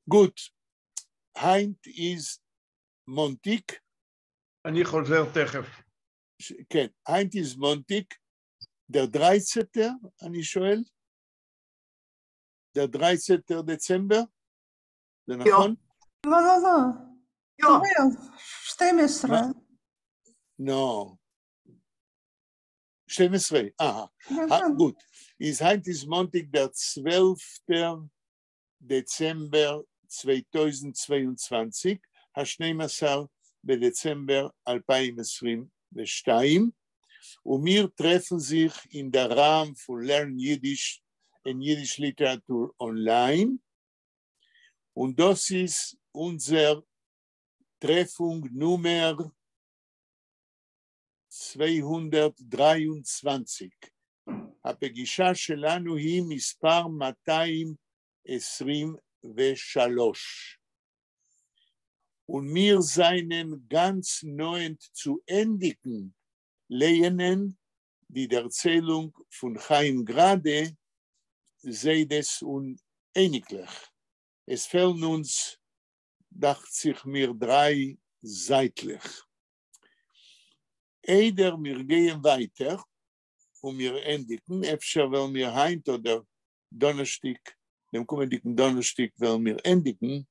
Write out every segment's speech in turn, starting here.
Gut. Heint is Montag. אני חוזר תכף. כן, heint is Montag. Der 13. אני שואל? Der 13. דצמבר? זה נכון? לא. תוביל, 12. No. 12. Gut. Heint is Montag, der 12. Dezember 2022, ה-12 בדצמבר 2022, ומיר treffen sich in der Rahmen von Learn Yiddish in Yiddish Literatur online. Und das ist unsere Treffung Nummer 223. הפגישה שלנו היא מספר 223. Und wir seien ganz neu zu endigen, lehnen die Erzählung von Chaim Grade, seid es uneiniglich. Es fehlen uns, dachte sich mir, 3 seitlich. Eider, wir gehen weiter, wir endigen, efter weil wir heint oder Donnerstag, dem kommenden Donnerstag, weil wir endigen,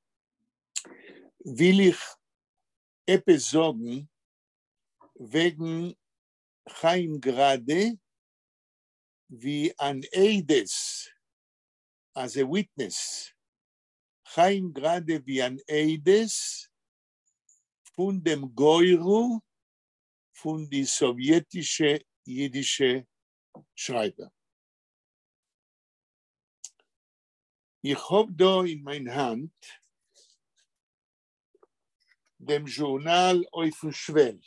will ich etwas sagen wegen Chaim Grade wie an Eides, as a witness. Chaim Grade wie an Eides von dem Goyru von die sowjetische jiddische Schreiber. Ich habe da in meiner Hand dem Journal auf dem Schwell.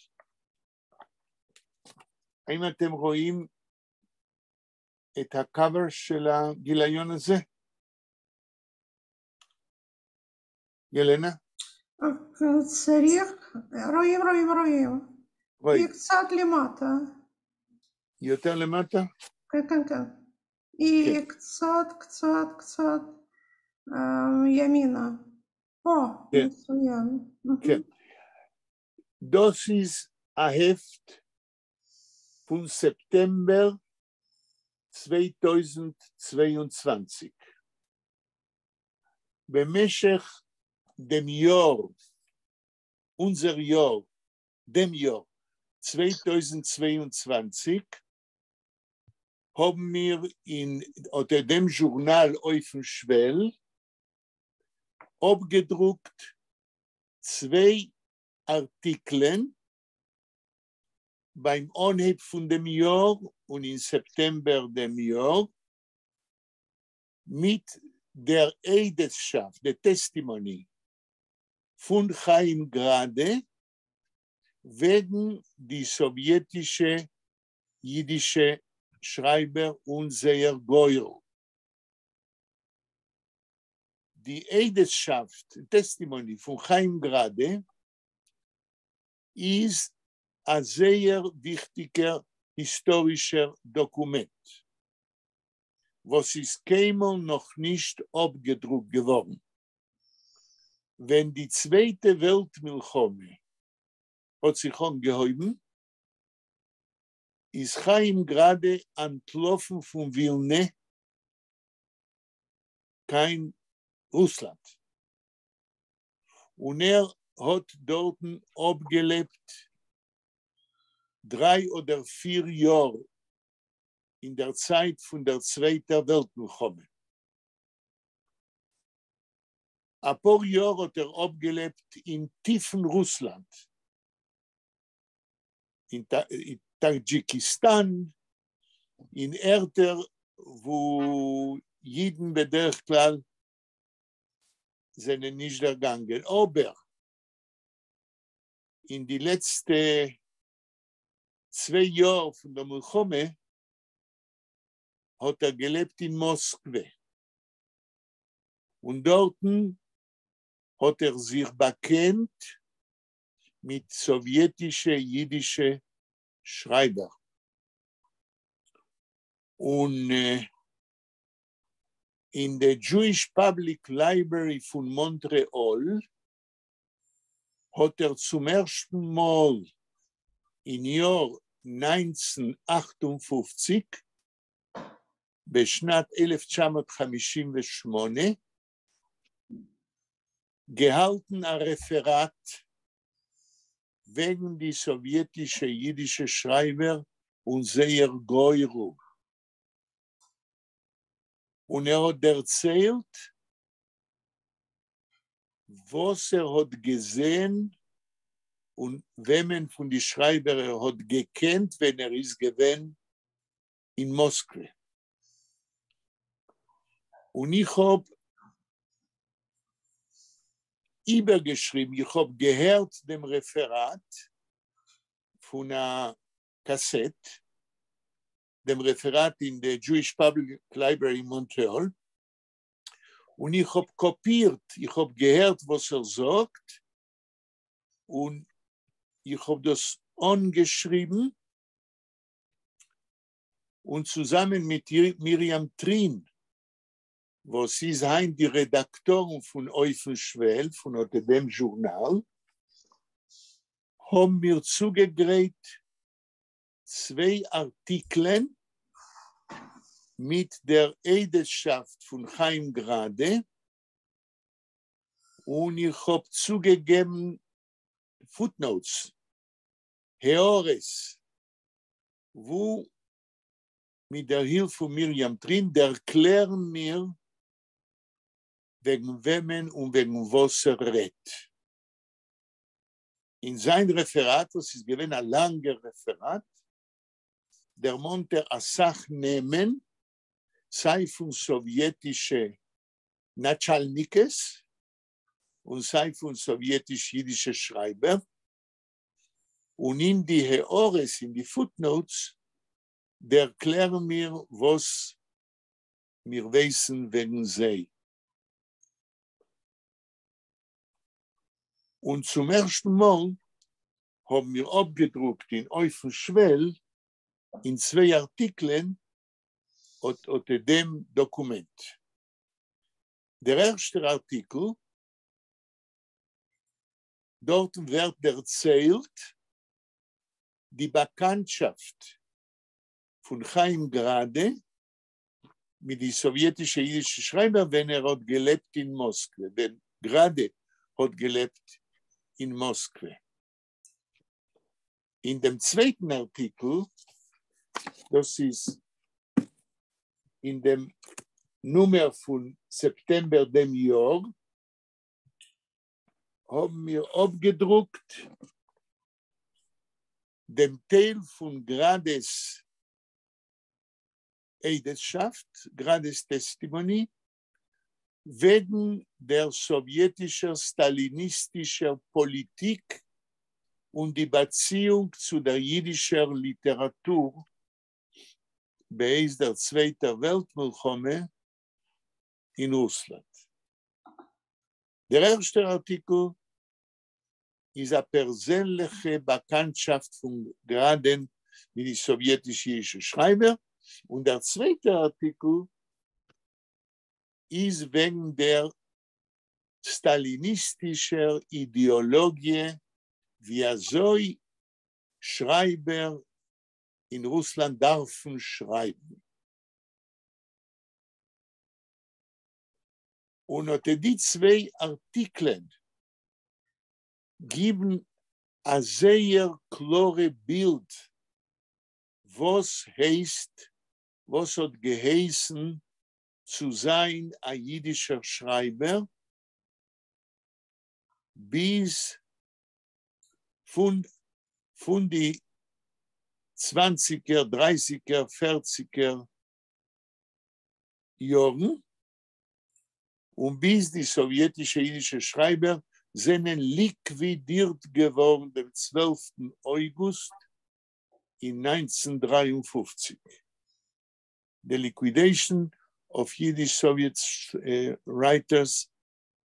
האם אתם רואים את הקאבר של הגיליון הזה? ילנה? צריך, רואים. היא קצת למטה. יותר למטה? כן. היא קצת ימינה. מצוין. כן. Das ist ein Heft von September 2022. במשך dem Jahr, unser Jahr, dem Jahr 2022, haben wir unter dem Journal auf dem Schwell abgedruckt 2 Artikeln beim Anheb von dem Jahr und im September dem Jahr mit der Eidesschaft, der Testimony von Chaim Grade wegen die sowjetische jiddische Schreiber und Seher Goyr. Die Eidesschaft, Testimony von Chaim Grade ist ein sehr wichtiger historischer Dokument, was ist keinmal noch nicht abgedruckt geworden. Wenn die Zweite Weltmilchome hat sich angehäuben, ist Chaim Grade entlaufen von Wilna, kein Russland. Und hat dort abgelebt 3 oder 4 Jahre in der Zeit von der Zweiten Weltmilchome. Ein paar Jahre hat abgelebt in tiefen Russland, in Tadschikistan, in Orten, wo Jiden bederich klal sind nicht ergangen. Aber in die letzten 2 Jahre von der Milchome hat gelebt in Moskau. Und dort hat sich bekannt mit sowjetischen jiddischen Schreiber. Und In the Jewish Public Library von Montreal hat zum ersten Mal im Jahr 1958, בשנת 1958, gehalten ein Referat wegen die sowjetische jiddische Schreiber und sehr Geuru. Und hat erzählt, was hat gesehen und wem von die Schreiber hat gekannt, wenn ist gewesen in Moskau. Und ich habe übergeschrieben, ich habe gehört dem Referat von einer Kassette, dem Referat in der Jewish Public Library in Montreal, und ich habe kopiert, ich habe gehört, was sagt, und ich habe das angeschrieben, und zusammen mit Miriam Trin, was ist die Redaktorin von Eufenschwell, von dem Journal, haben mir zugegräht 2 Artikeln mit der Eidesschaft von Chaim Grade, und ich habe zugegeben Footnotes, Heores, wo mit der Hilfe von Miriam Trin erklären mir, wegen wem und wegen was redet. In sein Referat, das ist gewesen ein langer Referat, der Monte Asach nehmen, sei von sowjetische Natschalnikes und sei von sowjetisch-jüdische Schreiber, und in die Heores, in die Footnotes, der erklären mir, was wir wissen wegen sie. Und zum ersten Mal haben wir abgedruckt in Eufenschwell in 2 Artikeln unter dem Dokument. Der erste Artikel, dort wird erzählt, die Bekanntschaft von Chaim Grade mit den sowjetischen jüdischen Schreiber, wenn hat gelebt in Moskau. Denn Grade hat gelebt in Moskau. In dem zweiten Artikel, das ist in dem Nummer von September dem Jahr, haben wir abgedruckt den Teil von Grades Eidesschaft, Grades Testimony, wegen der sowjetischen stalinistischer Politik und die Beziehung zu der jiddischen Literatur bei der Zweiten Weltmilchome in Russland. Der erste Artikel ist eine persönliche Bekanntschaft von Graden mit den sowjetischen Schreiber, und der zweite Artikel ist wegen der stalinistischen Ideologie, wie so Schreiber in Russland dürfen schreiben. Und unter die 2 Artikeln geben ein sehr klares Bild, was heißt, was hat geheißen, zu sein ein jiddischer Schreiber, bis von die 20er, 30er, 40er Jahren und bis die sowjetische jiddische Schreiber sind liquidiert geworden am 12. August in 1953. The liquidation of Yiddish Soviet writers,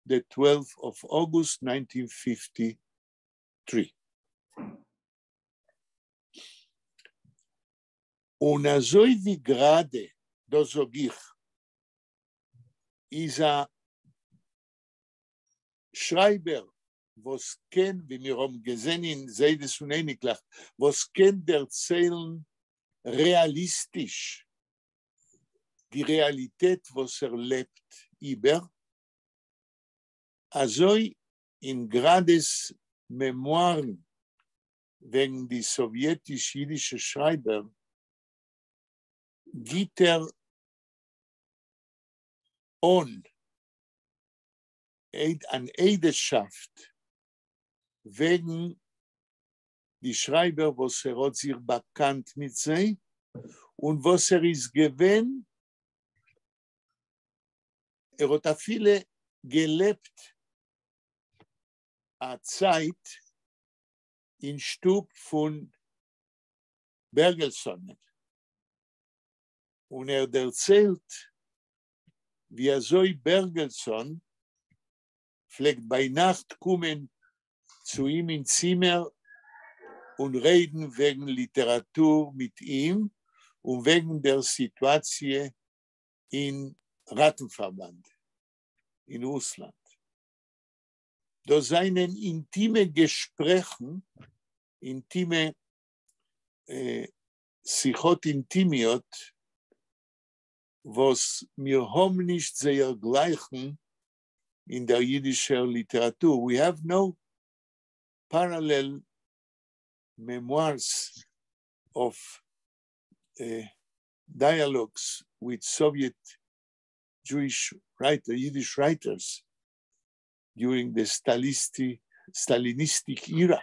the 12th of August 1953. Und so wie gerade, das sage ich, ist ein Schreiber, was kennt, wie wir haben gesehen in Seides und Einiglach, was kennt erzählen realistisch die Realität, was lebt, über, also in Grades Memoiren wegen die sowjetisch-jüdische Schreiber gibt on an Eideschaft wegen die Schreiber, was hat sich bekannt mit sie und was ist gewesen, hat viele gelebt a Zeit in Stub von Bergelsson. Und erzählt, wie so Bergelsson pflegt bei Nacht kommen zu ihm ins Zimmer und reden wegen Literatur mit ihm und wegen der Situation in Rattenverband in Russland. Da seinen intime Gesprächen, intime Sichot intimiot, was wir haben nicht sehr gleichen in der jiddischen Literatur. We have no parallel memoirs of dialogues with Soviet Jewish Yiddish writers during the Stalinistic era,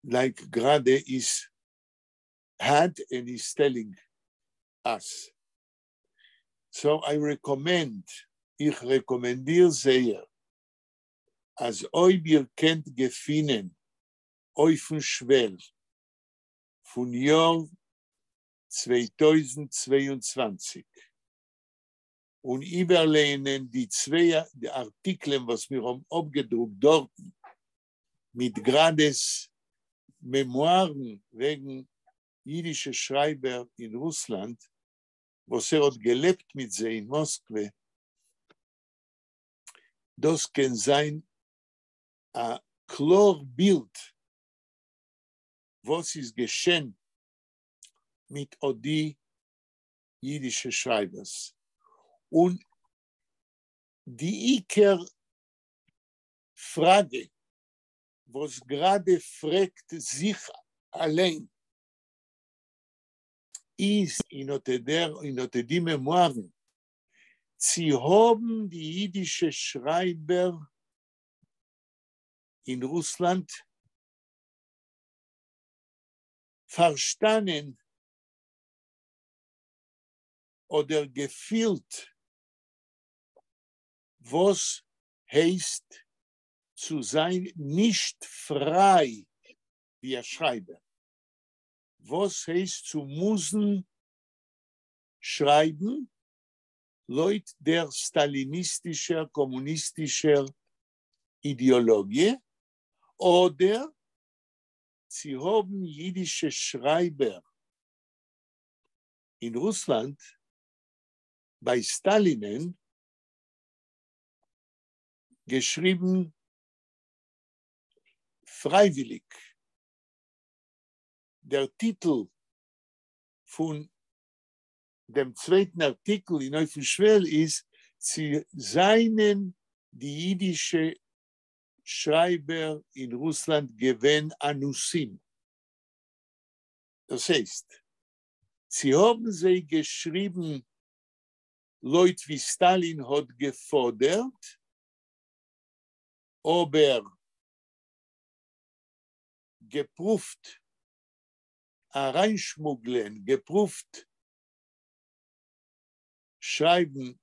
like Grade had and is telling us. So I recommend, ich rekommendiere sehr, als euch ihr kennt gefunden, auf dem Schwell von Jahr 2022 und überlehnen die zwei Artikel, was wir haben abgedruckt dort, mit Grades Memoiren wegen jüdischer Schreiber in Russland, was hat gelebt mit sie in Moskau. Das kann sein ein klares Bild, was ist geschehen mit die jüdischen Schreibers. Und die Frage, was gerade fragt sich allein, ist in die Memoiren, sie haben die jüdische Schreiber in Russland verstanden oder gefühlt, was heißt zu sein nicht frei wie ein Schreiber. Was heißt zu müssen schreiben, laut der stalinistischen, kommunistischen Ideologie, oder sie haben jüdische Schreiber in Russland bei Stalinen geschrieben freiwillig. Der Titel von dem zweiten Artikel in Auf dem Schwell ist, sie seien die jüdische Schreiber in Russland gewesen Anusim. Das heißt, sie haben sie geschrieben, Leute wie Stalin hat gefordert, aber geprüft, reinschmuggeln, geprüft, schreiben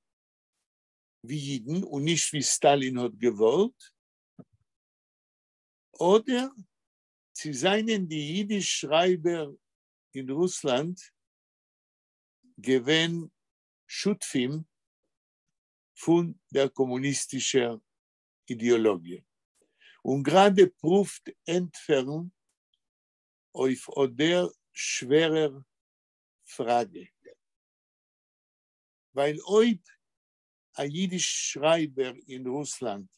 wie Jiden und nicht wie Stalin hat gewollt, oder sie seien die Jiddisch-Schreiber in Russland gewesen Schutfim von der kommunistischen Ideologie. Und gerade prüft entfernen auf der schwerer Frage. Weil ob ein Yiddish Schreiber in Russland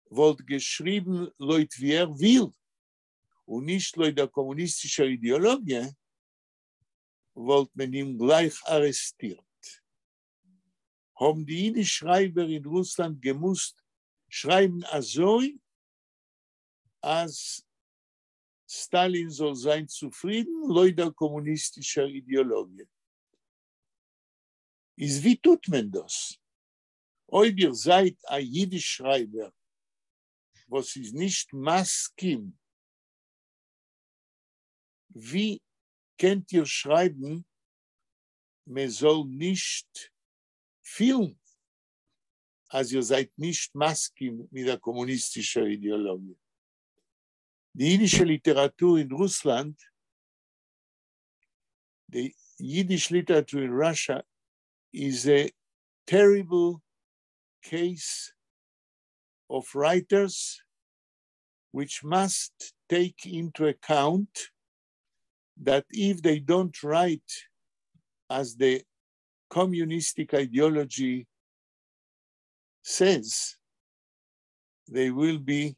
wollte geschrieben, Leute wie will, und nicht Leute der kommunistischen Ideologie, wollte man ihn gleich arrestiert. Haben die Yiddish Schreiber in Russland gemusst schreiben also, als Stalin soll sein zufrieden, Leute der kommunistischen Ideologie. Ist wie tut man das? Ob ihr seid ein Yiddish Schreiber, was ist nicht maskim, wie könnt ihr schreiben, man soll nicht filmen, als ihr seid nicht maskim mit der kommunistischen Ideologie. Die jiddische Literatur in Russland, the Yiddish literature in Russia is a terrible case of writers which must take into account that if they don't write as the communistic ideology says, they will be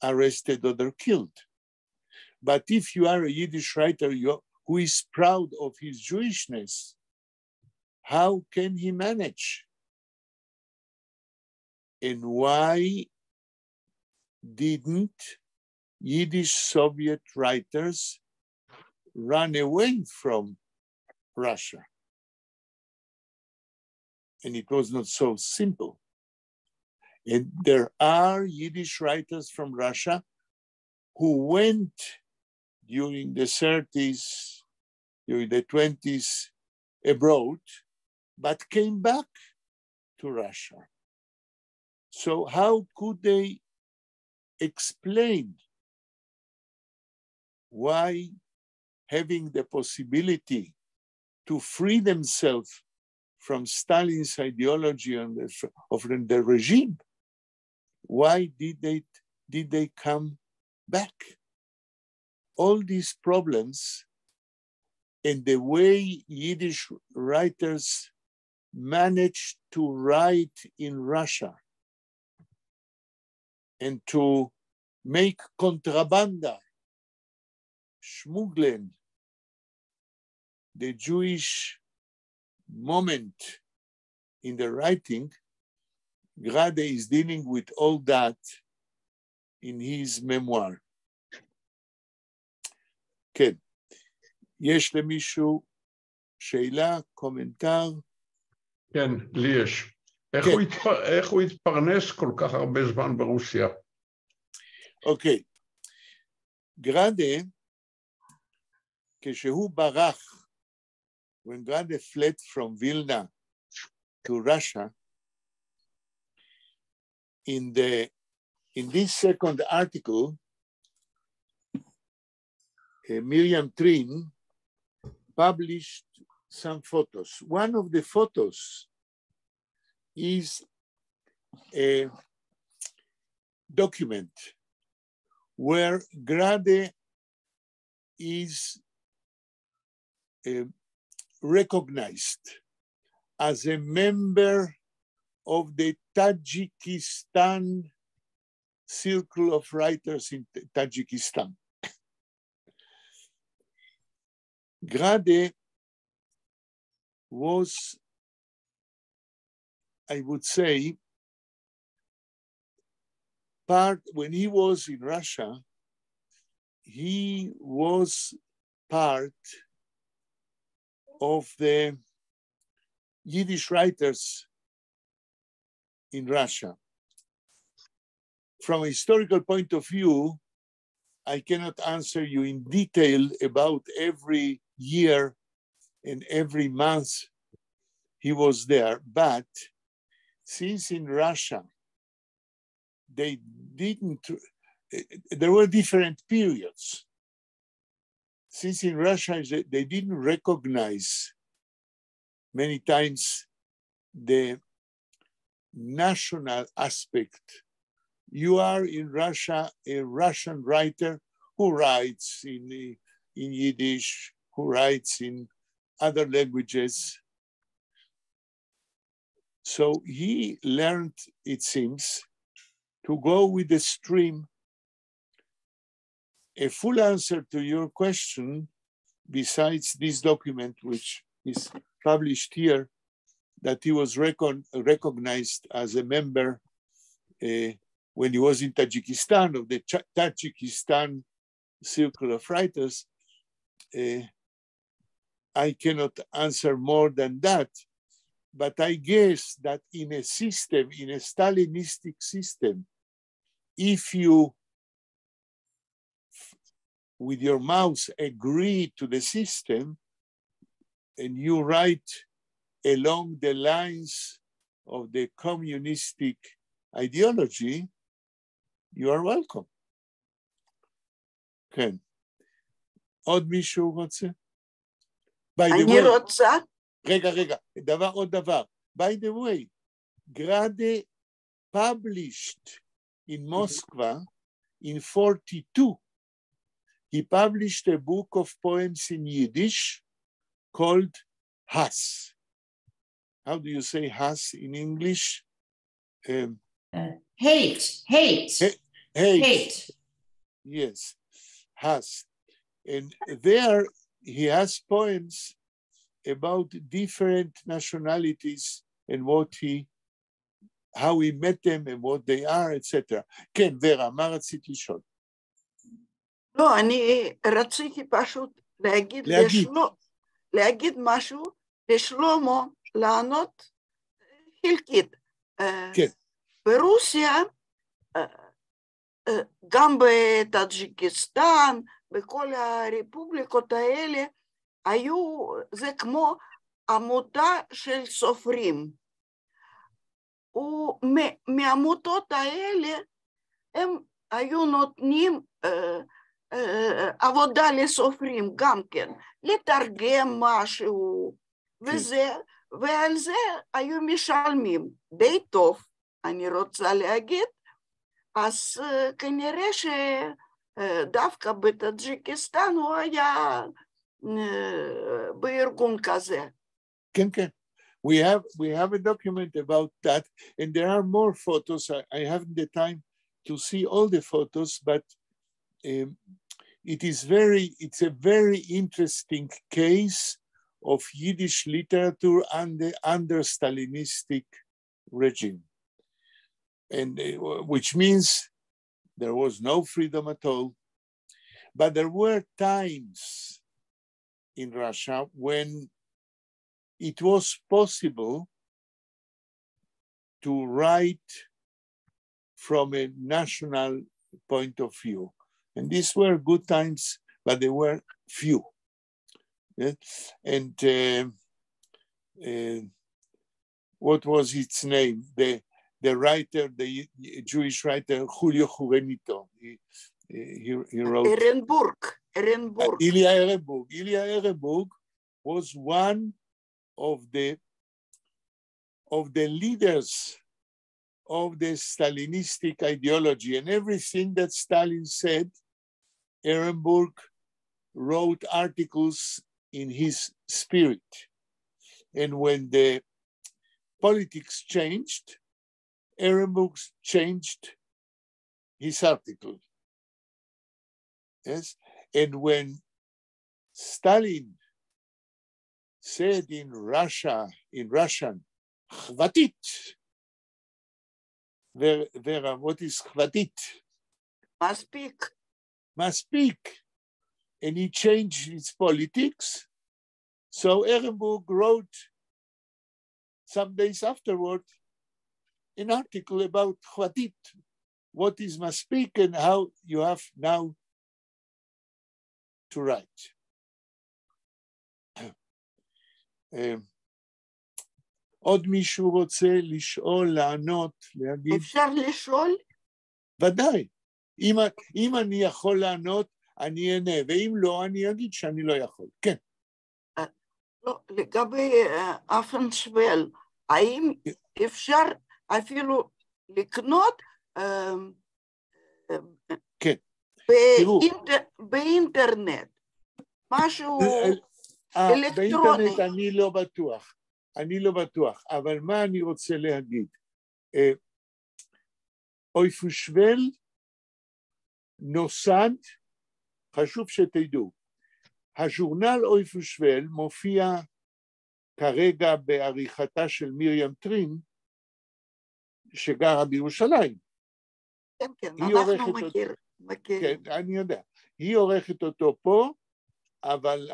arrested or they're killed. But if you are a Yiddish writer who is proud of his Jewishness, how can he manage? And why didn't Yiddish Soviet writers run away from Russia? And it was not so simple. And there are Yiddish writers from Russia who went during the 30s, during the 20s abroad, but came back to Russia. So how could they explain why having the possibility to free themselves from Stalin's ideology and of the regime, why did they come back? All these problems and the way Yiddish writers managed to write in Russia and to make contrabanda, schmuggeln, the Jewish moment in the writing, Grade is dealing with all that in his memoir. כן, יש למישהו שאלה, קומנטר? כן, לי יש. איך הוא התפרנס כל כך הרבה זמן ברוסיה? אוקיי. גרדה, כשהוא ברח, when Grade fled from Vilna to Russia, in this second article, Miriam Trin published some photos. One of the photos is a document where Grade is recognized as a member of the Tajikistan Circle of Writers in Tajikistan. Grade was, I would say, when he was in Russia, he was part of the Yiddish writers in Russia. From a historical point of view, I cannot answer you in detail about every year and every month he was there. But since in Russia, there were different periods. Since in Russia, they didn't recognize many times the national aspect. You are in Russia a Russian writer who writes in Yiddish, who writes in other languages. So he learned, it seems, to go with the stream. A full answer to your question, besides this document, which is published here, that he was recognized as a member when he was in Tajikistan, of the Tajikistan Circle of Writers. I cannot answer more than that, but I guess that in a system, in a Stalinistic system, if you, with your mouse, agree to the system and you write along the lines of the communistic ideology, you are welcome. כן. עוד מישהו רוצה? אני רוצה. רגע, עוד דבר. By the way, Grade published in Moscow in 1942. He published a book of poems in Yiddish called Hass. How do you say Hass in English? Hate. Yes, Hass. And there he has poems about different nationalities and how he met them and what they are, etc. כן, ורה, מה רצית לשאול? לא, אני רציתי פשוט להגיד משהו לשלמה, לענות חלקית. כן. ברוסיה, גם בטאג'יקיסטן, בכל הרפובליקות האלה, זה כמו עמותה של סופרים. ומעמותות האלה הם היו נותנים עבודה לסופרים גם כן, לתרגם משהו וזה, ועל זה היו משלמים די טוב, אני רוצה להגיד. אז כנראה שדווקא בטאג'יקיסטן הוא היה בארגון כזה. כן. We have a document about that, and there are more photos. I haven't the time to see all the photos, but it's a very interesting case of Yiddish literature under Stalinistic regime, and which means there was no freedom at all. But there were times in Russia when it was possible to write from a national point of view. And these were good times, but they were few. Yeah? And what was its name? The writer, the Jewish writer, Julio Juvenito. He wrote... Ehrenburg. Ilya Ehrenburg was one of the leaders of the Stalinistic ideology, and everything that Stalin said, Ehrenburg wrote articles in his spirit. And when the politics changed, Ehrenburg changed his article. Yes, and when Stalin said in Russian, Chvatit. Vera, what is Chvatit? Must speak. And he changed his politics. So Ehrenburg wrote some days afterward an article about Chvatit, what is must speak and how you have now to write. עוד מישהו רוצה לשאול, לענות, להגיד? אפשר לשאול? ודאי. אם אני יכול לענות, אני אענה, ואם לא, אני אגיד שאני לא יכול. כן. לא, לגבי אפנשוול, האם אפשר אפילו לקנות כן. באינטרנט, משהו אלקטרוני? באינטרנט אני לא בטוח. אני לא בטוח, אבל מה אני רוצה להגיד? אויפושבל נוסד, חשוב שתדעו, הז'ורנל אויפושבל מופיע כרגע בעריכתה של מרים טרין, שגרה בירושלים. כן, כן, אנחנו מכירים. כן, אני יודע. היא עורכת אותו פה, אבל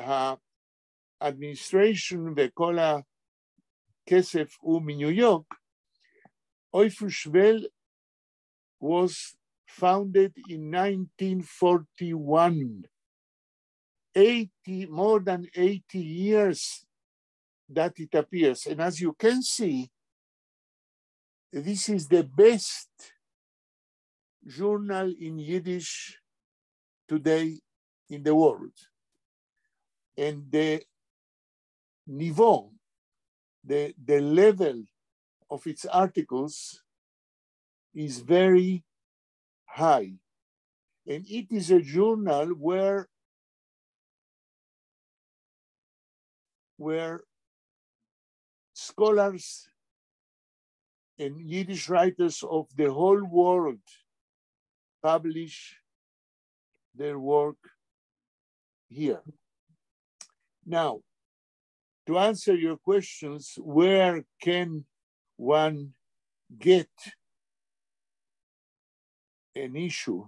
האדמיניסטריישן וכל הכסף הוא מניו יורק. אויפושבל was founded in 1941. More than 80 years that it appears. And as you can see, this is the best journal in Yiddish today in the world. And the niveau, the level of its articles is very high. And it is a journal where scholars and Yiddish writers of the whole world publish their work here. Now, to answer your questions, where can one get an issue,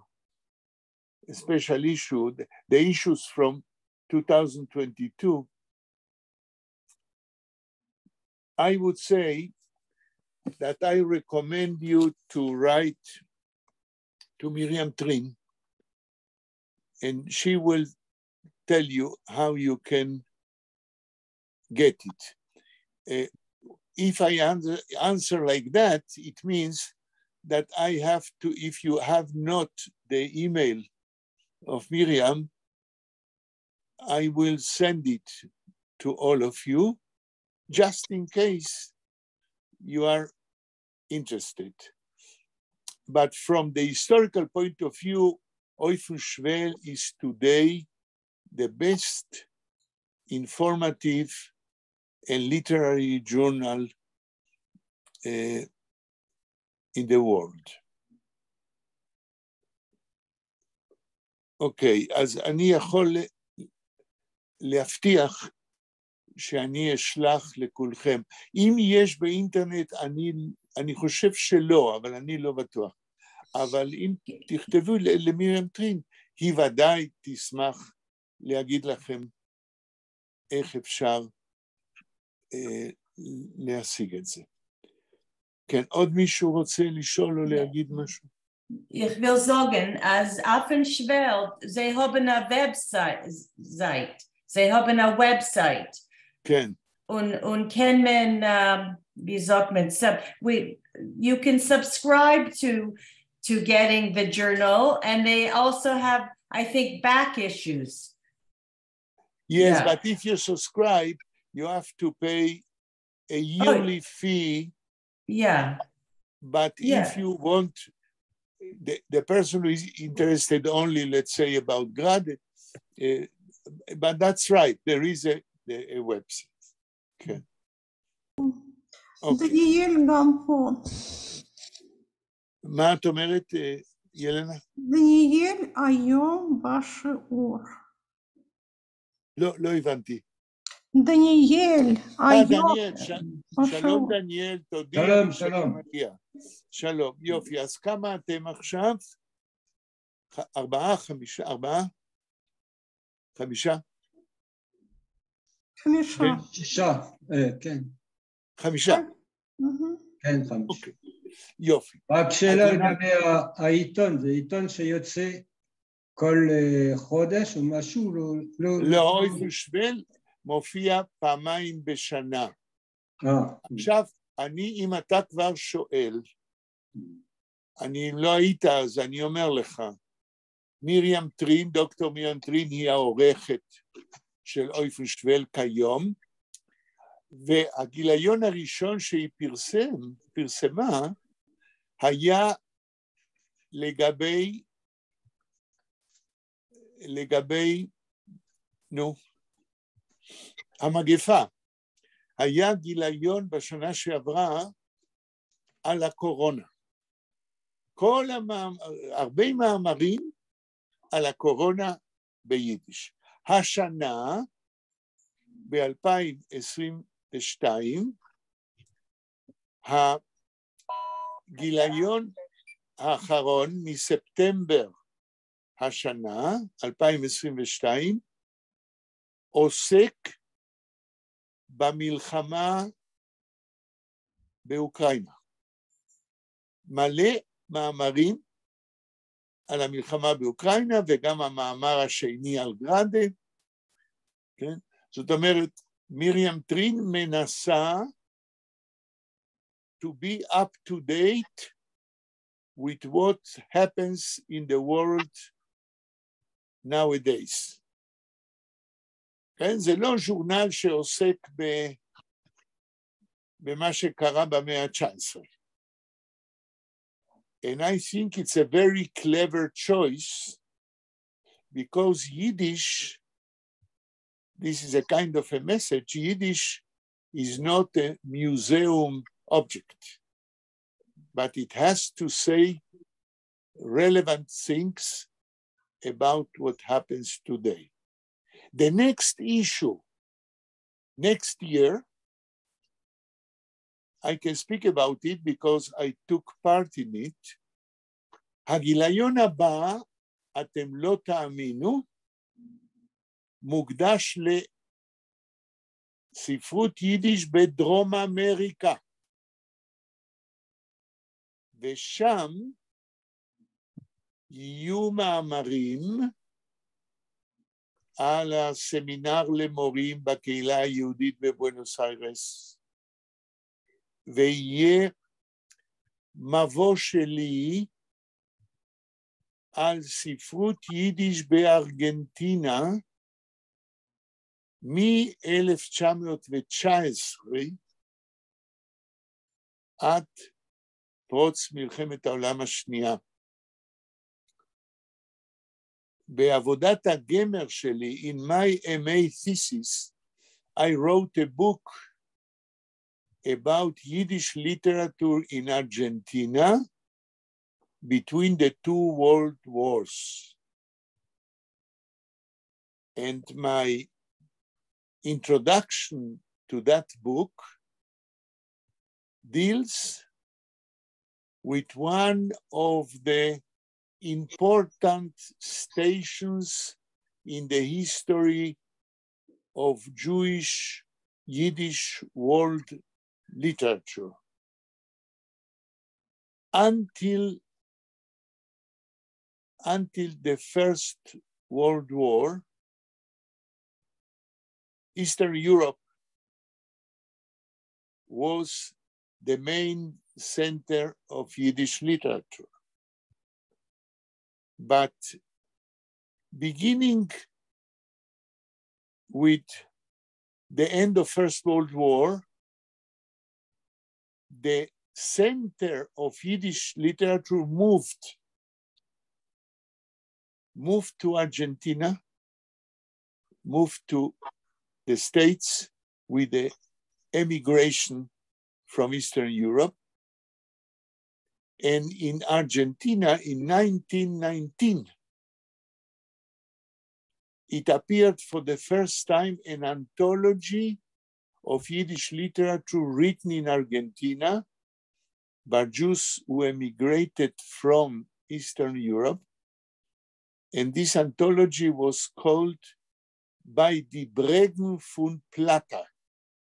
a special issue, the issues from 2022, I would say that I recommend you to write to Miriam Trin, and she will tell you how you can get it. If I answer like that, it means that I have to, if you have not the email of Miriam, I will send it to all of you, just in case you are interested. But from the historical point of view, Oifenschwell is today the best informative and literary journal in the world. אוקיי, אז אני יכול להבטיח שאני אשלח לכולכם. אם יש באינטרנט, אני חושב שלא, אבל אני לא בטוח. אבל אם תכתבו למירם טרין, היא ודאי תשמח להגיד לכם איך אפשר להשיג את זה. כן, עוד מישהו רוצה לשאול או להגיד משהו? Ich will sagen, als Affenschwell, sie haben eine Website. Sie haben eine Website. כן. Und kann man, wie sagt man, you can subscribe to getting the journal, and they also have, I think, back issues. Yes, Yeah. but if you subscribe, you have to pay a yearly fee. Yeah. But if you want, the person who is interested only, let's say, about Grad, but that's right, there is a website. Okay. דניאל גם פה. מה את אומרת, ילנה? דניאל היום בשיעור. לא הבנתי. דניאל היום דניאל, בשיעור. שלום דניאל, תודיע לי שאתה מגיע. שלום, יופי, אז כמה אתם עכשיו? 4, 5, 4? 5? 5. 6, כן. 5? כן, 5. אוקיי, יופי. רק שאלה לגבי העיתון, זה עיתון שיוצא כל חודש או משהו? לא, אויפנשוויל מופיע פעמיים בשנה. עכשיו, אם אתה כבר שואל, אני לא היית, אז אני אומר לך, מרים טרין, דוקטור מרים טרין, היא העורכת של אויפנשוויל כיום, והגיליון הראשון שהיא פרסמה, היה לגבי המגפה. היה גיליון בשנה שעברה על הקורונה. הרבה מאמרים על הקורונה ביידיש. השנה, ב-2022, הגיליון האחרון מספטמבר השנה, 2022, עוסק במלחמה באוקראינה. מלא מאמרים על המלחמה באוקראינה, וגם המאמר השני על גרנדה. כן? זאת אומרת, מרים טרין מנסה to be up to date with what happens in the world nowadays. כן? זה לא ז'ורנל שעוסק במה שקרה במאה ה-19. And I think it's a very clever choice because Yiddish, this is a kind of a message, Yiddish is not a museum object, but it has to say relevant things about what happens today. The next issue, next year, I can speak about it because I took part in it. הגיליון הבא, אתם לא תאמינו, מוקדש לספרות יידיש בדרום אמריקה. ושם יהיו מאמרים על הסמינר למורים בקהילה היהודית בבואנוס איירס, ויהיה מבוא שלי על ספרות יידיש בארגנטינה מ-1919 עד פרוץ מלחמת העולם השנייה. בעבודת הגמר שלי, in my MA thesis, I wrote a book about Yiddish literature in Argentina between the two world wars. And my introduction to that book deals with one of the important stations in the history of Jewish Yiddish world literature. Until the First World War, Eastern Europe was the main center of Yiddish literature. But beginning with the end of First World War, the center of Yiddish literature moved to Argentina, moved to the States with the emigration from Eastern Europe. And in Argentina in 1919, it appeared for the first time an anthology of Yiddish literature written in Argentina by Jews who emigrated from Eastern Europe. And this anthology was called By die Bregen von Plata,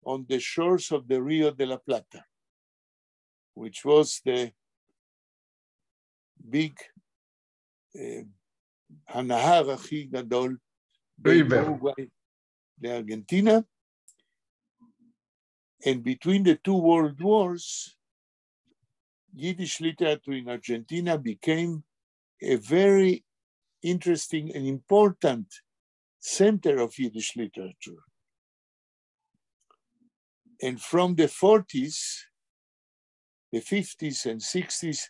on the shores of the Rio de la Plata, which was the big הנהר הכי גדול בין אורוגוואי לארגנטינה. And between the two world wars, Yiddish literature in Argentina became a very interesting and important center of Yiddish literature. And from the 40s, the 50s and 60s,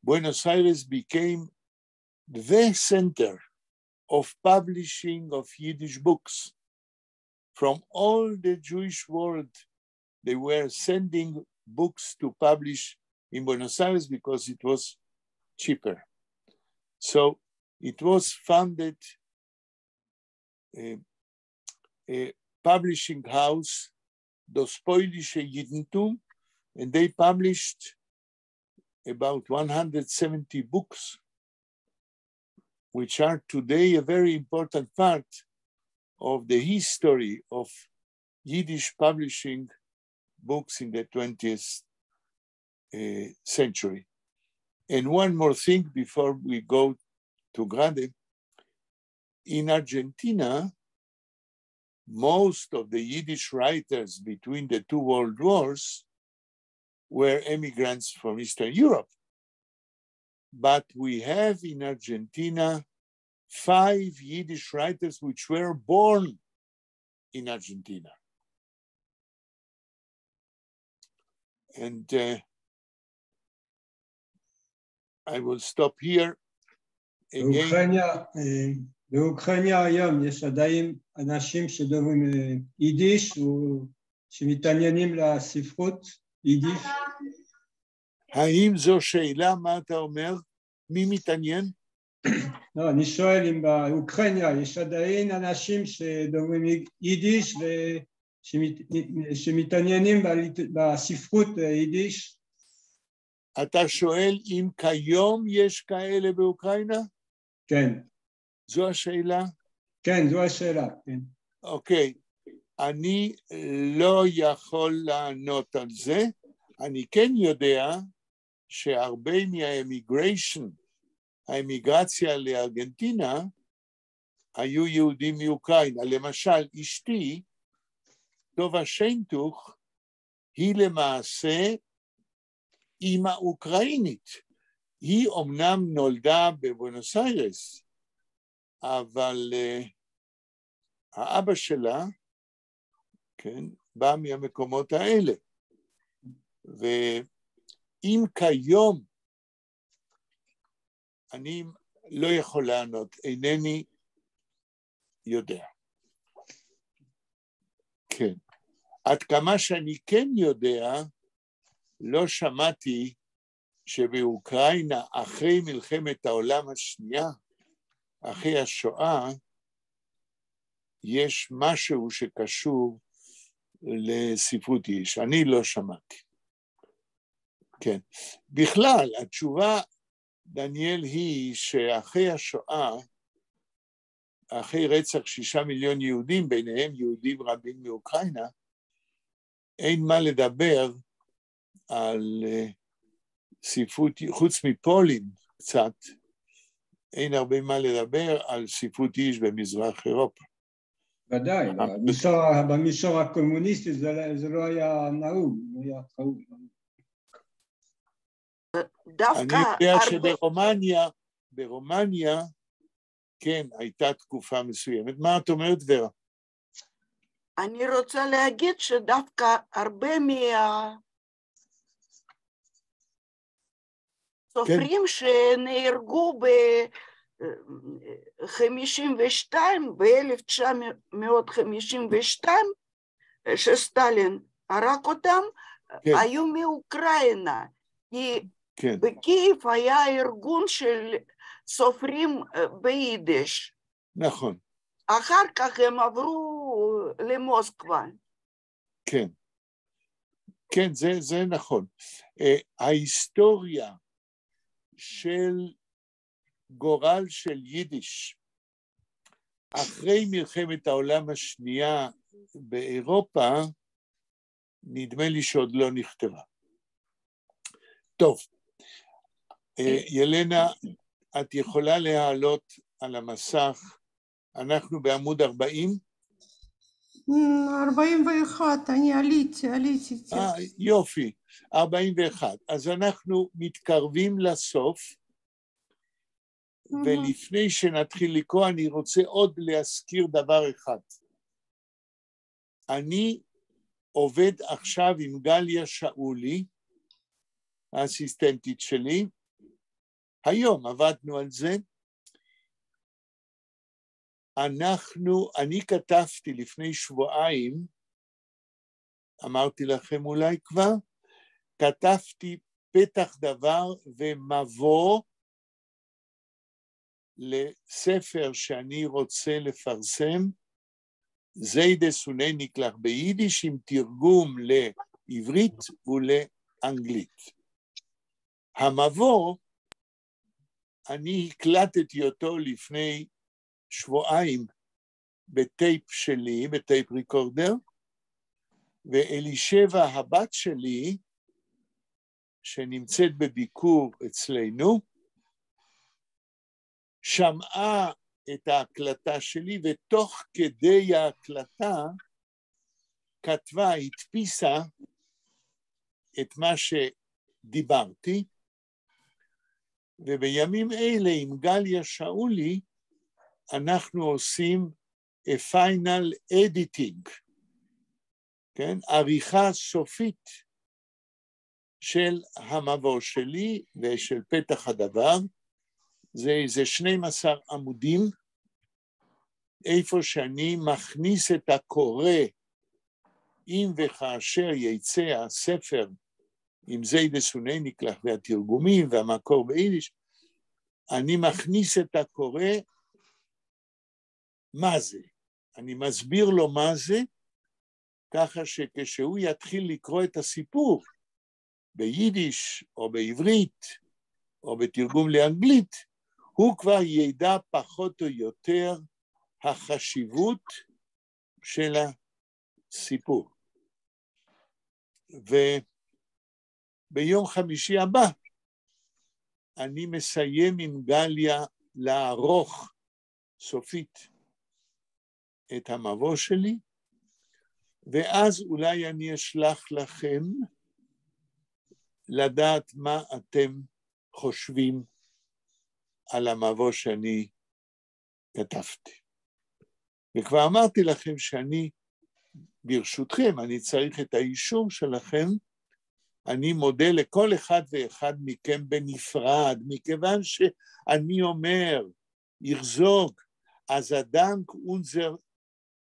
Buenos Aires became the center of publishing of Yiddish books from all the Jewish world they were sending books to publish in Buenos Aires because it was cheaper. So it was founded a publishing house, Das Polnische Judentum, and they published about 170 books, which are today a very important part of the history of Yiddish publishing books in the 20th century. And one more thing before we go to Grade. In Argentina, most of the Yiddish writers between the two world wars were immigrants from Eastern Europe. But we have in Argentina 5 Yiddish writers which were born in Argentina. And I will stop here. Again. באוקראינה היום יש עדיין אנשים שדוברים יידיש שמתעניינים לספרות יידיש? האם זו שאלה, מה אתה אומר? מי מתעניין? לא, אני שואל אם באוקראינה יש עדיין אנשים שדוברים יידיש שמתעניינים בספרות יידיש? אתה שואל אם כיום יש כאלה באוקראינה? כן. זו השאלה? כן, זו השאלה, כן. אוקיי, אני לא יכול לענות על זה. אני כן יודע שהרבה האמיגרציה לארגנטינה, היו יהודים מאוקראינה. למשל, אשתי, טובה שיינטוך, היא למעשה אימא אוקראינית. היא אומנם נולדה בבואנוס איירס, אבל האבא שלה, כן, בא מהמקומות האלה. ואם כיום, אני לא יכול לענות, אינני יודע. כן. עד כמה שאני כן יודע, לא שמעתי שבאוקראינה, אחרי מלחמת העולם השנייה, אחרי השואה, יש משהו שקשור לספרות יידיש. אני לא שמעתי. כן. בכלל, התשובה, דניאל, היא שאחרי השואה, אחרי רצח 6 מיליון יהודים, ביניהם יהודים רבים מאוקראינה, אין מה לדבר על ספרות, חוץ מפולין קצת, אין הרבה מה לדבר על ספרות יידיש במזרח אירופה. ודאי, במישור הקומוניסטי זה לא היה נהוג, לא היה חשוב. אני יודע שברומניה, כן, הייתה תקופה מסוימת. מה את אומרת, ורה? אני רוצה להגיד שדווקא הרבה מהסופרים שנהרגו ב-1952, שסטלין הרג אותם, היו מאוקראינה. בקייב היה ארגון של סופרים ביידיש. נכון. אחר כך הם עברו למוסקבה. כן. כן, זה נכון. ההיסטוריה של גורל של יידיש אחרי מלחמת העולם השנייה באירופה, נדמה לי שעוד לא נכתבה. טוב, ילנה, את יכולה להעלות על המסך, אנחנו בעמוד 40? 41, אני עליתי. יופי, 41. אז אנחנו מתקרבים לסוף, ולפני שנתחיל לקרוא, אני רוצה עוד להזכיר דבר אחד. אני עובד עכשיו עם גליה שאולי, האסיסטנטית שלי, היום עבדנו על זה. אני כתבתי לפני שבועיים אמרתי לכם אולי כבר, כתבתי פתח דבר ומבוא לספר שאני רוצה לפרסם, זיידס ונניקלח ביידיש, עם תרגום לעברית ולאנגלית. המבוא, אני הקלטתי אותו לפני שבועיים בטייפ שלי, בטייפ ריקורדר, ואלישבע הבת שלי, שנמצאת בביקור אצלנו, שמעה את ההקלטה שלי, ותוך כדי ההקלטה כתבה, הדפיסה את מה שדיברתי, ובימים אלה עם גליה שאולי, אנחנו עושים פיינל אדיטינג, כן? עריכה סופית של המבוא שלי ושל פתח הדבר, זה 12 עמודים, איפה שאני מכניס את הקורא, אם וכאשר יצא הספר, עם זיידס ונניקלח והתרגומים והמקור ביידיש, אני מכניס את הקורא, מה זה? אני מסביר לו מה זה, ככה שכשהוא יתחיל לקרוא את הסיפור, ביידיש או בעברית, או בתרגום לאנגלית, הוא כבר ידע פחות או יותר החשיבות של הסיפור. וביום חמישי הבא, אני מסיים עם גליה לערוך סופית את המבוא שלי, ואז אולי אני אשלח לכם לדעת מה אתם חושבים על המבוא שאני כתבתי. וכבר אמרתי לכם שאני, ברשותכם, אני צריך את האישור שלכם, אני מודה לכל אחד ואחד מכם בנפרד, מכיוון שאני אומר, יחזוק, אז הdank unser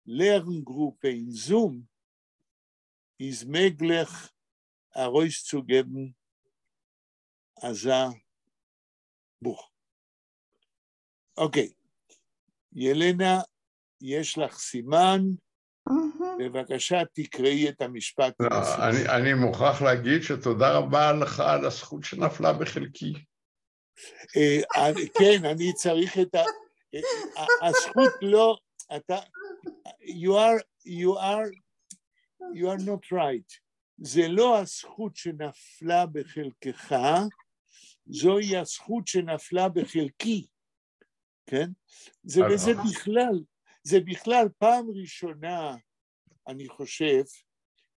Lerngruppe in Zoom ist möglich, herauszugeben, Buch. אוקיי, ילנה, יש לך סימן, בבקשה תקראי את המשפט. אני מוכרח להגיד שתודה רבה לך על הזכות שנפלה בחלקי. כן, אני צריך את הזכות לא, אתה, you are not right. זה לא הזכות שנפלה בחלקך, זוהי הזכות שנפלה בחלקי, כן? זה בכלל פעם ראשונה, אני חושב,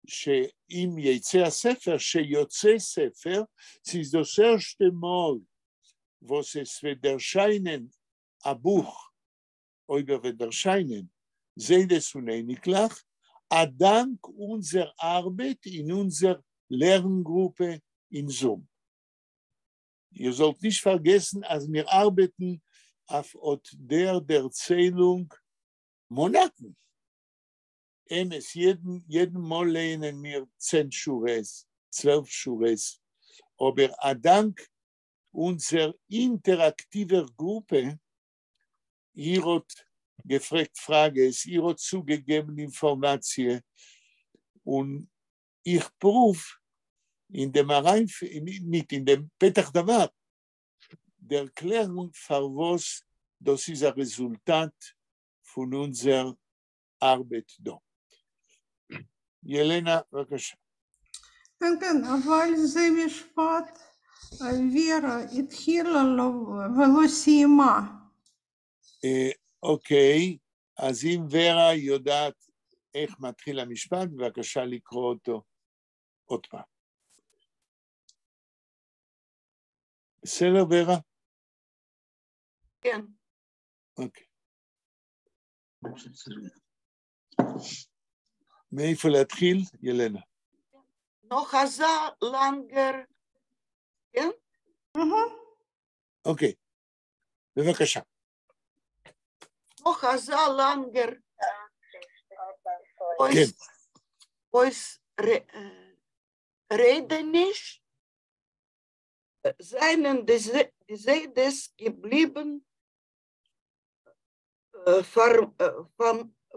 שאם יצא הספר, שיוצא ספר, ist das erste Mal, was es wird erscheinen, a Buch, oder wird erscheinen, Seides und Einiklach, dank unserer Arbeit in unserer Lerngruppe in Zoom. Ihr sollt nicht vergessen, als wir arbeiten auf der Erzählung Monaten. Jeden Mal lernen wir 10 Schures, 12 Schures. Aber dank unserer interaktiver Gruppe, ihr habt gefragt Fragen, ihr habt zugegeben Informationen und ich prüfe in dem nicht in dem Petach Davar, der Erklärung für was das ist ein Resultat von unserer Arbeit da. ילנה, בבקשה. כן, אבל זה משפט, וירה התחילה ולא סיימה. אוקיי, אז אם ורה יודעת איך מתחיל המשפט, בבקשה לקרוא אותו עוד פעם. בסדר, ורה? כן. אוקיי. מאיפה להתחיל, ילנה? נוחזה לנגר, כן? אוקיי, בבקשה. נוחזה לנגר, כן. פויס Redenisch seien dieses geblieben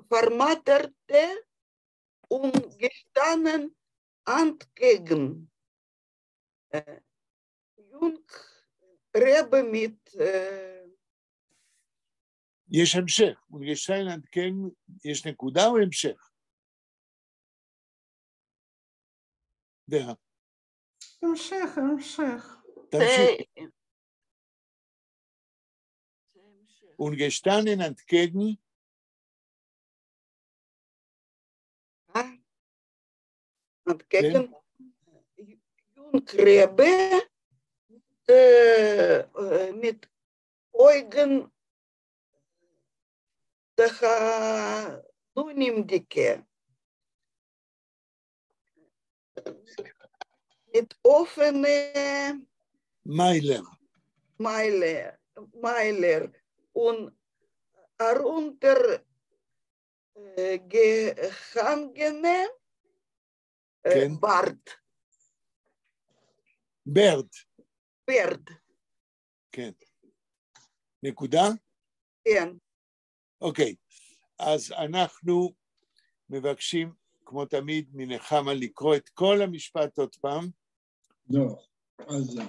vermatterte und gestanden entgegen. Jung Rebbe mit יש המשך, ונגשטיין עד כן, יש נקודה או המשך? דעה. המשך. תמשיך. ונגשטיין עד כן, entgegen Jung Rebbe mit Eugen Tachanunim dicke. Mit offene Meiler. Und darunter gehangene כן. Bert. כן. נקודה? כן. אוקיי, אז אנחנו מבקשים, כמו תמיד, מנחמה לקרוא את כל המשפט עוד פעם. לא, אז...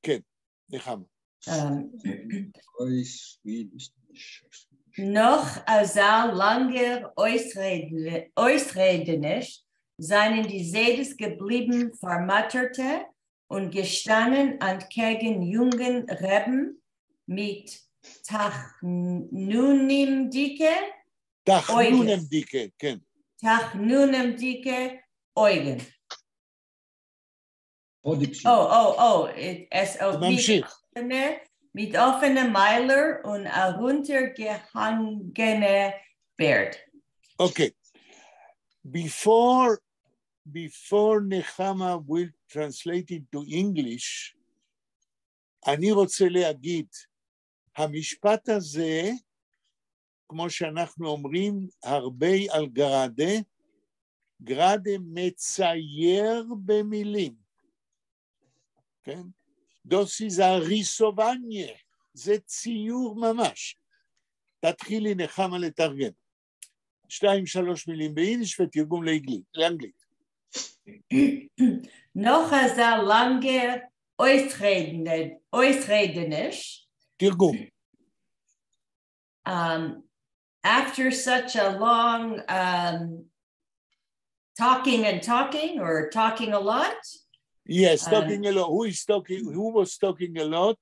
כן, נחמה. Noch azal langer Ausredenisch seien die Sedes geblieben vermatterte und gestanden entgegen jungen Reben mit Tachnunim dicke כן. Tachnunim dicke Eugen. ממשיך. Mit offenem Meiler und heruntergehangene Bert. Okay. Before Nechama will translate it to English, אני רוצה להגיד, המשפט הזה, כמו שאנחנו אומרים, הרבה על גרדה מצייר במילים. כן? דוסי זה הריסובניה, זה ציור ממש. תתחילי נחמה לתרגם. 2-3 מילים ביידיש ותרגום לאנגלית. Noch azal langer Ausredenisch. תרגום. After such a long talking or talking a lot. Yes, talking a lot. Who was talking a lot?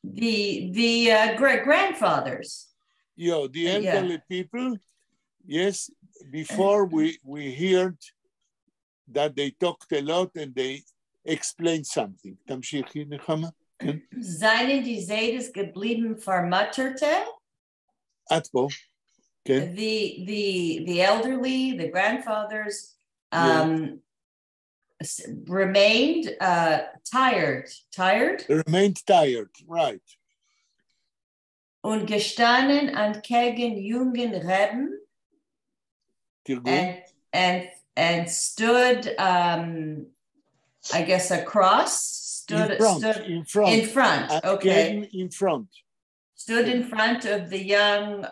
The grandfathers. Yeah, the elderly people. Yes, before we heard that they talked a lot and they explained something. תמשיכי, נחמה. Seien die Sedes geblieben vermatterte? עד פה. כן. The elderly, the grandfathers, remained tired. Remained tired, right. Und gestanden entgegen jungen Reben. תרגום. And stood, I guess, across. In front. Okay. In front. Stood in front of the young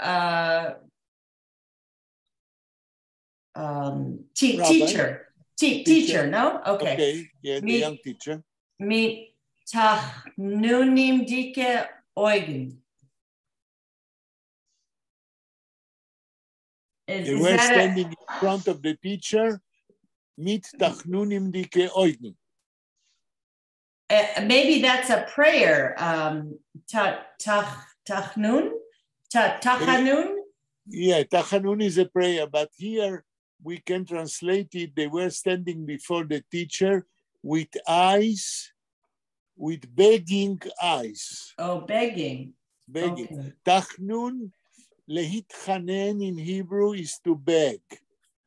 teacher. Teacher, no? Okay. Okay, yeah, the young teacher. Mit Tachnunim dicke Eugen. They were standing in front of the teacher, mit Tachnunim dicke Eugen. Maybe that's a prayer. Tachanun? Yeah, Tachanun is a prayer, but here we can translate it. They were standing before the teacher with eyes, with begging eyes. Oh, begging. Okay. Tachnun, lehitchanen in Hebrew is to beg.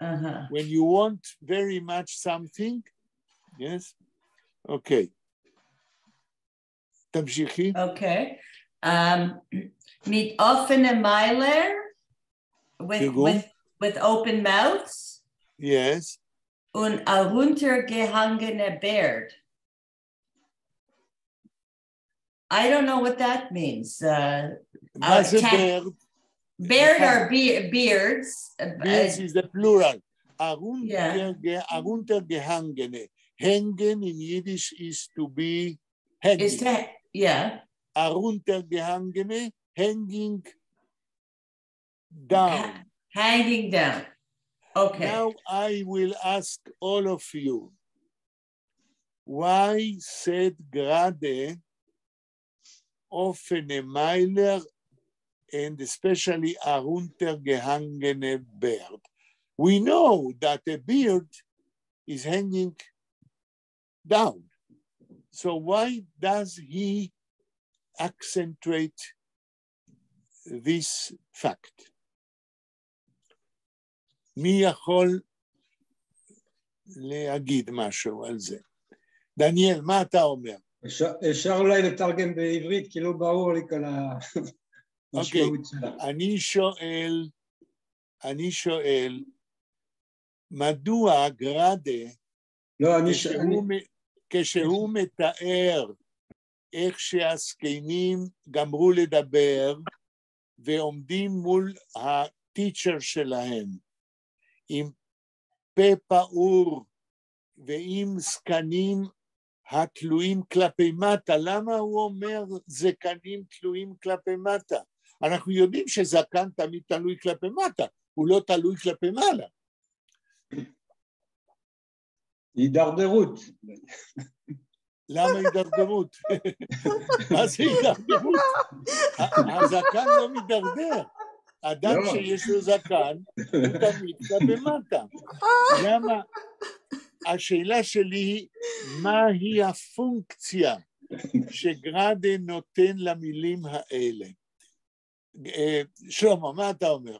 Uh-huh. When you want very much something, yes? Okay. תמשיכי. Okay. Mit offenem Meiler, with open mouths. Yes. Und heruntergehangene Beard. I don't know what that means. מה זה beard? Beard are beards. Beards is the plural. Yeah. Heruntergehangene. Hängen in Yiddish is to be hanging. Is to, yeah. Heruntergehangene, hanging down. Hanging down. Okay. Now I will ask all of you, why said gerade offene Meiler and especially heruntergehangene Beard? We know that a beard is hanging down. So why does he accentuate this fact? מי יכול להגיד משהו על זה? דניאל, מה אתה אומר? אפשר אולי לתרגם בעברית, כי לא ברור לי כל המשמעות שלה. אני שואל, מדוע גרדה, כשהוא מתאר איך שהזקנים גמרו לדבר, ועומדים מול הטיצ'ר שלהם, עם פה פעור ועם זקנים התלויים כלפי מטה. למה הוא אומר זקנים תלויים כלפי מטה? אנחנו יודעים שזקן תמיד תלוי כלפי מטה, הוא לא תלוי כלפי מעלה. הידרדרות. למה הידרדרות? מה זה הידרדרות? הזקן לא מדרדר. אדם שיש לו זקן, הוא תמיד במטה. למה? השאלה שלי היא, מהי הפונקציה שגרדה נותן למילים האלה? שלמה, מה אתה אומר?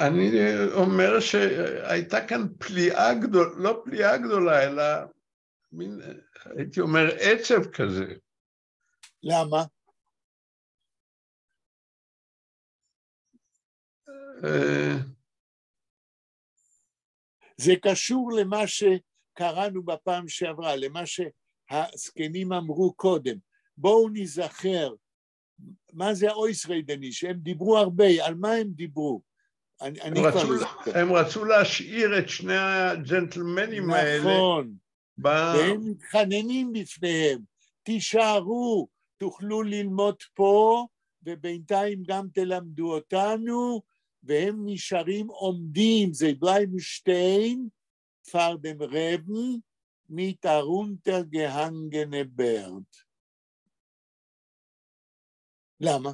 אני אומר שהייתה כאן פליאה גדולה, לא פליאה גדולה, אלא מין, הייתי אומר, עצב כזה. למה? זה קשור למה שקראנו בפעם שעברה, למה שהזקנים אמרו קודם. בואו נזכר, מה זה האויסריידניש? הם דיברו הרבה, על מה הם דיברו? הם רצו להשאיר את שני הג'נטלמנים האלה. נכון, והם מתחננים בפניהם, תישארו, תוכלו ללמוד פה, ובינתיים גם תלמדו אותנו, והם נשארים עומדים, זה bleiben stehen, vor dem Reben, mit heruntergehangene Beard. למה?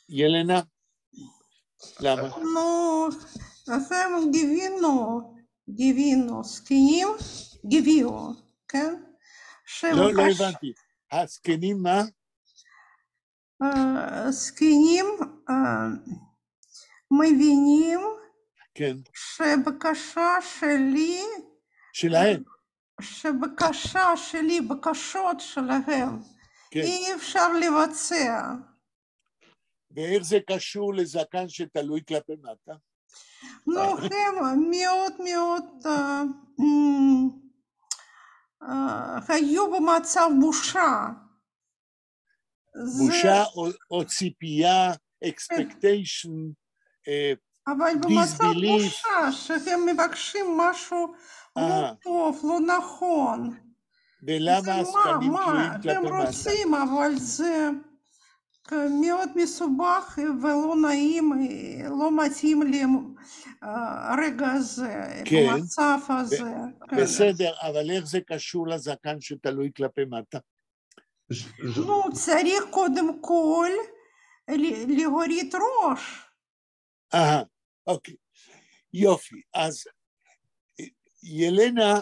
ילנה? למה? נו, הם גיבינו, זקנים, גיביו, כן? לא הבנתי. הזקנים מה? זקנים מבינים כן. שבקשה שלי, שלהם. שבקשה שלי, בקשות שלהם, כן. אי אפשר לבצע. ואיך זה קשור לזקן שתלוי כלפי מטה? נו, הם מאוד מאוד היו במצב בושה. בושה או ציפייה, expectation, אבל במצב בושה, שהם מבקשים משהו לא טוב, לא נכון. ולמה הזקנים תלויים כלפי מטה? הם רוצים, אבל זה מאוד מסובך ולא נעים, לא מתאים לי הרגע הזה, במצב הזה. בסדר, אבל איך זה קשור לזקן שתלוי כלפי מטה? נו, צריך קודם כל להוריד ראש. אוקיי, יופי. אז ילנה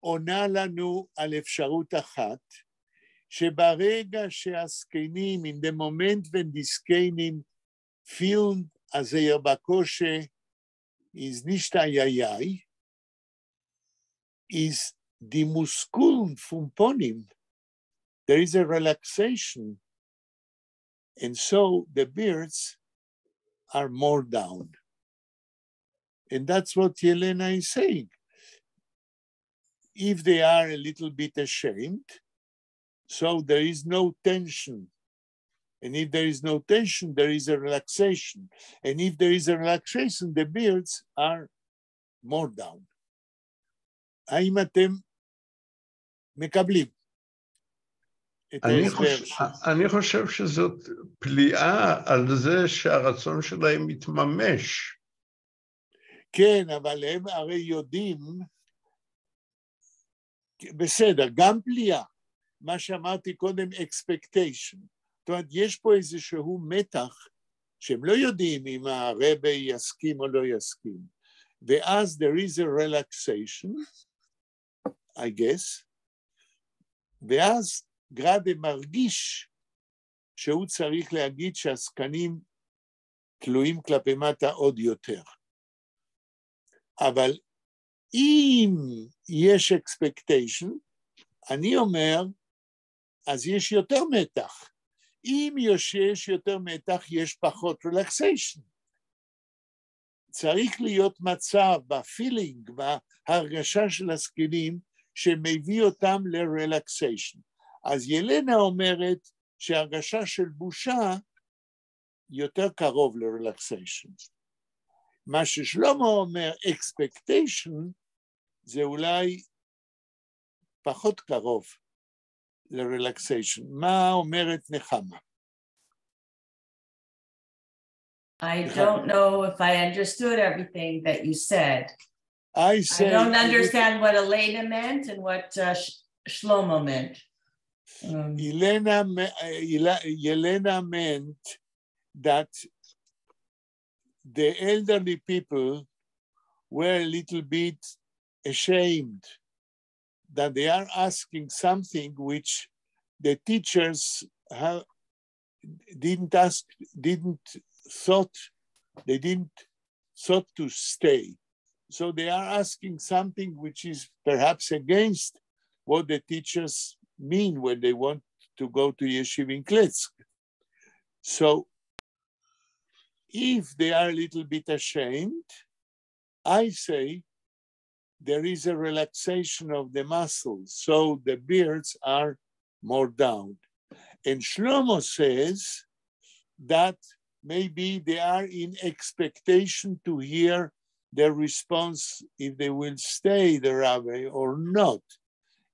עונה לנו על אפשרות אחת, שברגע שהזקנים, in the moment when the זקנים fühlen, also ihr Bakosche ist nicht ayayay, ist die Muskeln vom Ponym, there is a relaxation, and so the beards are more down. And that's what Yelena is saying. If they are a little bit ashamed, so there is no tension. And if there is no tension, there is a relaxation. And if there is a relaxation, the beards are more down. האם אתם מקבלים את ההסבר שלו? אני חושב שזאת פליאה על זה שהרצון שלהם מתממש. כן, אבל הם הרי יודעים, בסדר, גם פליאה, מה שאמרתי קודם, expectation. זאת אומרת, יש פה איזשהו מתח, שהם לא יודעים אם הרבי יסכים או לא יסכים. ואז there is a relaxation, I guess, ואז גרדה מרגיש שהוא צריך להגיד שהזקנים תלויים כלפי מטה עוד יותר. אבל אם יש expectation, אני אומר, אז יש יותר מתח. אם יש יותר מתח, יש פחות relaxation. צריך להיות מצב בפילינג, בהרגשה של הזקנים, שמביא אותם לרלקסיישן. אז ילנה אומרת שהרגשה של בושה יותר קרוב לרלקסיישן. מה ששלמה אומר, expectation, זה אולי פחות קרוב לרלקסיישן. מה אומרת נחמה? I don't know if I understood everything that you said. I don't understand what Elena meant and what Shlomo meant. Yelena meant that the elderly people were a little bit ashamed that they are asking something which the teachers didn't thought to stay. So they are asking something which is perhaps against what the teachers mean when they want to go to Yeshiva in Kletsk. So if they are a little bit ashamed, I say there is a relaxation of the muscles, so the beards are more down. And Shlomo says that maybe they are in expectation to hear their response if they will stay the rabbi or not.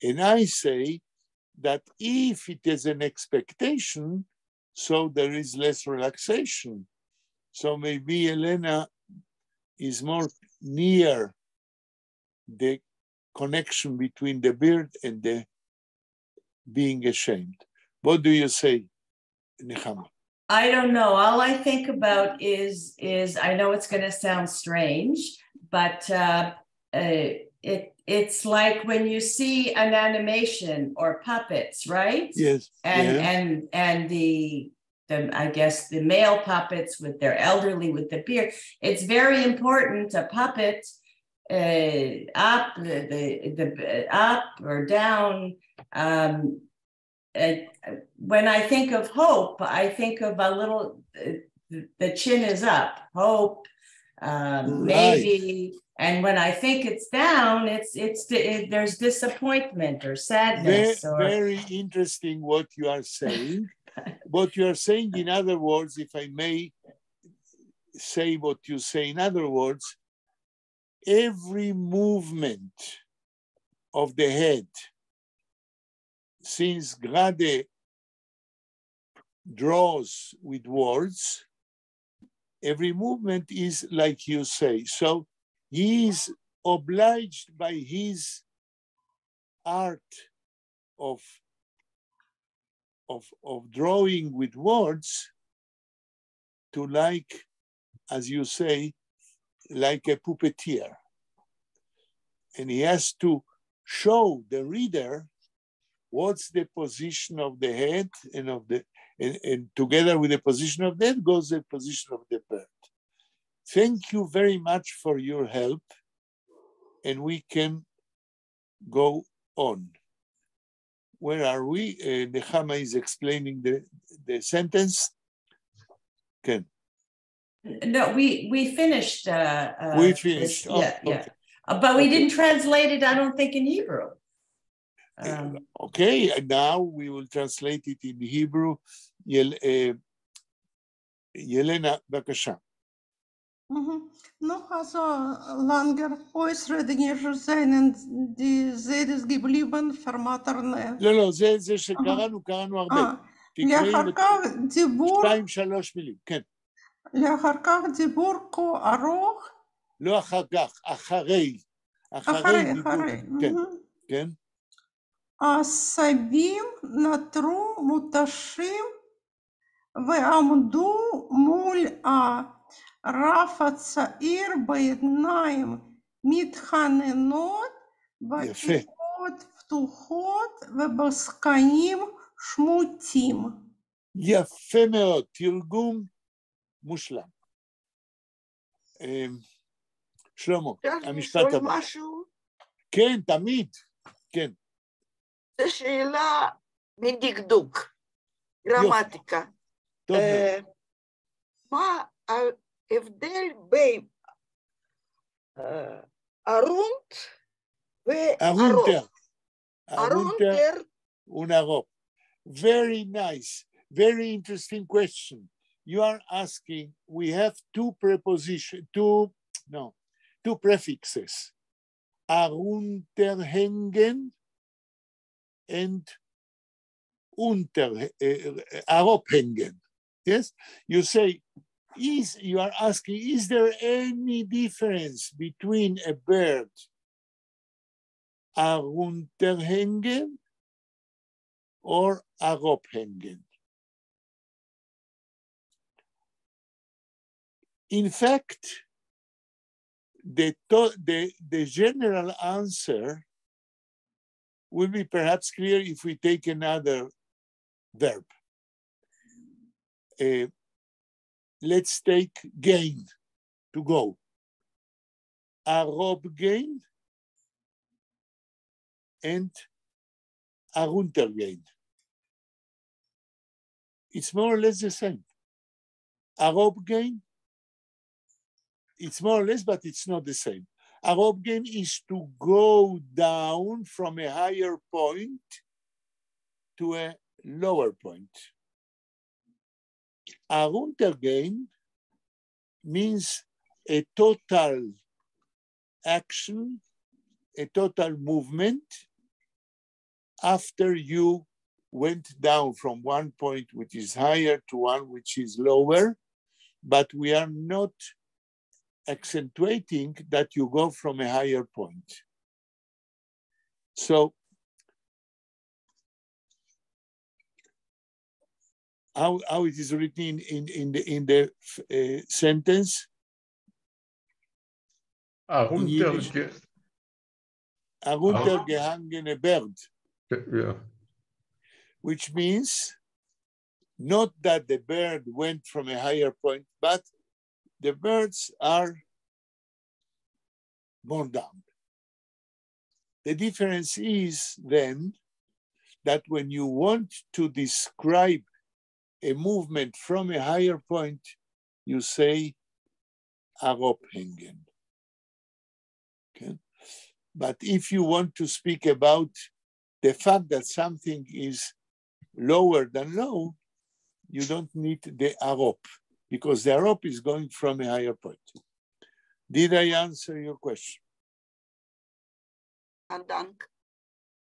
And I say that if it is an expectation, so there is less relaxation. So maybe Elena is more near the connection between the beard and the being ashamed. What do you say, Nechama? I don't know. All I think about is I know it's going to sound strange, but it's like when you see an animation or puppets, right? Yes. And the I guess the male puppets with their elderly with the beard. It's very important. A puppet up, the up or down. When I think of hope, I think of a little, the chin is up, hope, maybe. And when I think it's down, there's disappointment or sadness. Very interesting what you are saying. What you are saying, in other words, if I may say what you say, in other words, every movement of the head, since Grade draws with words, every movement is like you say. So he is obliged by his art of drawing with words to, like, as you say, like a puppeteer. And he has to show the reader what's the position of the head and together with the position of the head goes the position of the bird. Thank you very much for your help, and we can go on. Where are we? Nechama is explaining the sentence. Ken. No, we finished. We finished. This, Oh, yeah, yeah. okay. But we Okay. didn't translate it, I don't think, in Hebrew. Okay, and now we will translate it in Hebrew. Yelena, בבקשה. Noch also langer Ausreden seien die Series geblieben vermaterne. לא, זה שקראנו, קראנו הרבה. תקראי לאחר כך דיבור, 2-3 מילים, כן. לאחר כך דיבור כה ארוך. לא אחר כך, אחרי דיבור, כן, כן. העשבים נותרו מותשים ועמדו מול הרף הצעיר בעיניים מתחננות, בכיפות פתוחות ובזקנים שמוטים. יפה מאוד, תרגום מושלם. שלמה, המשפט הבא. משהו? כן, תמיד, כן. זו שאלה מדקדוק, גרמטיקה. טוב מאוד. מה ההבדל בין ארונט וארוך? ארונטר ונרוק. Very nice, very interesting question. You are asking, we have two prefixes, Arunterhängen and Arophängen. Yes, you say, you are asking, is there any difference between a bird Arunterhängen or Arophängen? In fact, the general answer will be perhaps clear if we take another verb. Let's take gain, to go. Arobgain and Aruntergain. It's more or less the same. Arobgain, it's more or less, but it's not the same. Arobgain is to go down from a higher point to a lower point. Aruntergain means a total action, a total movement after you went down from one point which is higher to one which is lower, but we are not accentuating that you go from a higher point. So, how it is written in the sentence? Heruntergehangene bird. Yeah. Which means not that the bird went from a higher point, but the birds are borne down. The difference is then that when you want to describe a movement from a higher point, you say Arophängen. Okay? But if you want to speak about the fact that something is lower than low, you don't need the arop, because the arop is going from a higher point. Did I answer your question?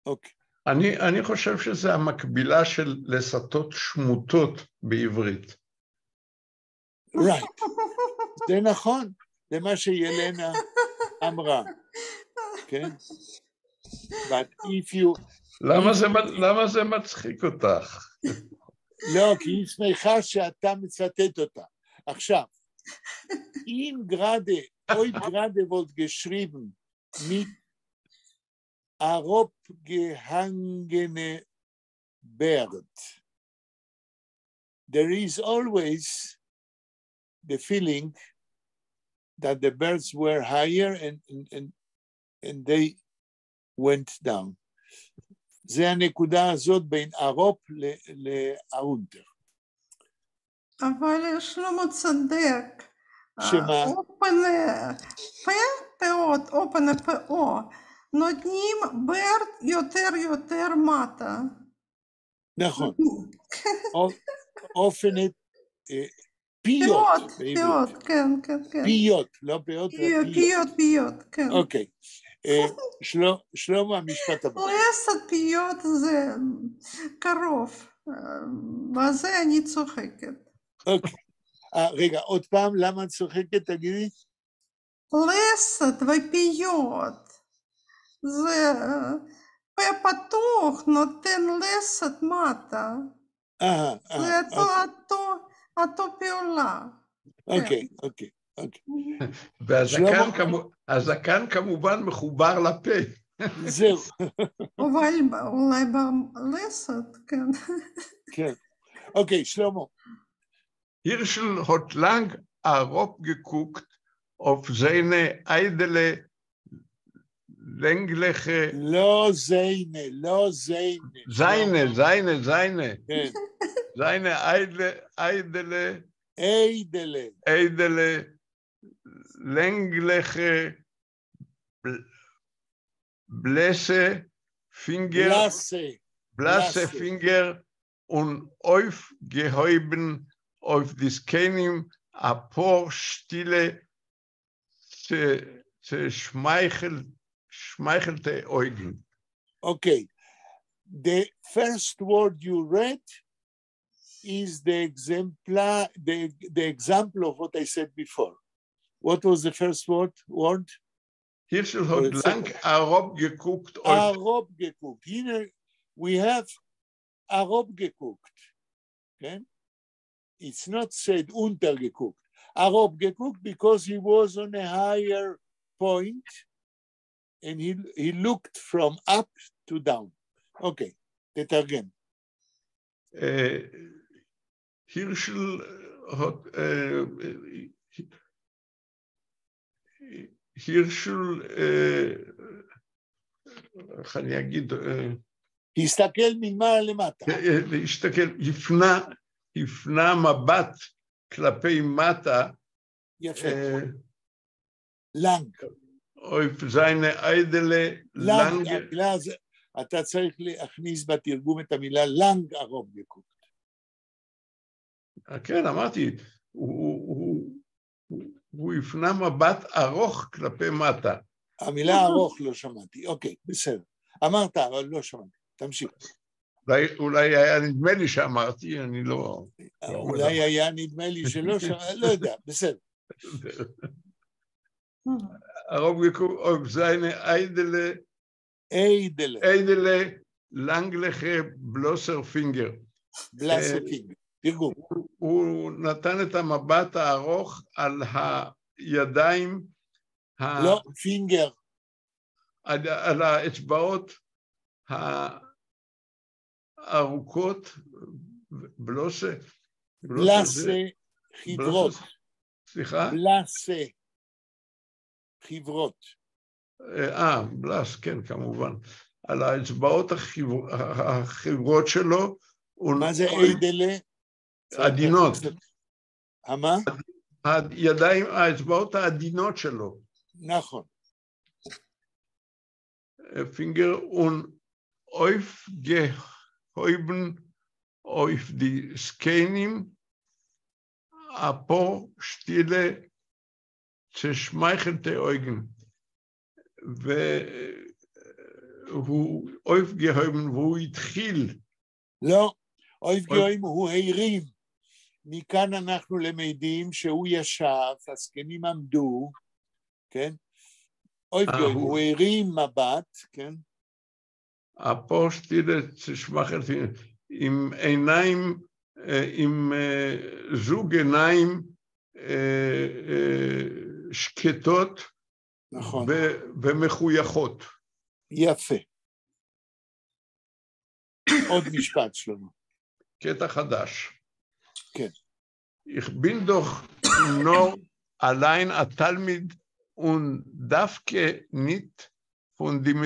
Okay. אני חושב שזה המקבילה של לסתות שמוטות בעברית. Right. זה נכון, זה מה שילנה אמרה. כן? But if you... למה זה מצחיק אותך? לא, כי היא שמחה שאתה מצטט אותה. עכשיו, אם heute gerade wird geschrieben mit Arobgehangene Bird, there is always the feeling that the birds were higher and they went down. זה הנקודה הזאת בין ארופ לארונטר. אבל שלמה צודק, שמה? פאות, אופן פאו, נותנים ברד יותר מטה. נכון. אופן פיות בעברית. כן. פיות, לא פיות, פיות, כן. אוקיי. שלמה, המשפט הבא. לסת פיות זה קרוב, בזה אני צוחקת. אוקיי. רגע, עוד פעם, למה את צוחקת, תגידי? לסת ופיות, זה פה פתוח נותן לסת מטה. זה אותו פעולה. אוקיי. והזקן כמובן מחובר לפה. זהו. אולי בלסת, כן. כן. אוקיי, שלמה. Hirschel hat lang herabgeguckt auf seine eidele, längliche... לא זיינה. Seine. כן. Seine eidele, längliche, blasse Finger und aufgehäuben auf die Skenim a paar stille, schmeichelte Augen. Okay. The first word you read is the example of what I said before. What was the first word? Hirschel hat lang herabgeguckt. Herabgeguckt. Here we have herabgeguckt. Okay? It's not said untergeguckt. Herabgeguckt because he was on a higher point and he looked from up to down. Okay, תתרגם. Hirschel hat איך אני אגיד? הסתכל ממעלה למטה. הפנה מבט כלפי מטה. יפה. לנג. אויף זיינה איידלה לנג. המילה הזה, אתה צריך להכניס בתרגום את המילה לנג הרובגקוקט. כן, אמרתי, הוא הפנה מבט ארוך כלפי מטה. המילה ארוך לא שמעתי, אוקיי, בסדר. אמרת, אבל לא שמעתי, תמשיך. אולי היה נדמה לי שאמרתי, אני לא... אולי היה נדמה לי שלא שמעתי, לא יודע, בסדר. הרובגקוקט, אויף זיינה איידלה, לנגלכה בלוסר פינגר. בלסר פינגר, תרגום. הוא נתן את המבט הארוך על הידיים, לא, פינגר. על האצבעות הארוכות, בלוסה חברות. סליחה? בלסה חברות. בלס, כן, כמובן. על האצבעות החברות שלו. מה זה איידלה? עדינות. מה? הידיים, האצבעות העדינות שלו. נכון. Finger und aufgehäuben auf die Skenim a paar stille, zerschmeichelte Augen. והוא aufgehäuben, והוא התחיל. לא, aufgehäuben הוא הרים. מכאן אנחנו למדים שהוא ישב, הזקנים עמדו, כן? aufgehäuben, הוא הרים מבט, כן? הפוסטילה צ'שמחת עם עיניים, עם זוג עיניים שקטות נכון. ומחויכות. יפה. עוד משפט שלנו. קטע חדש. כן. Ich bin doch nur allein ein Talmid und dafke nicht von den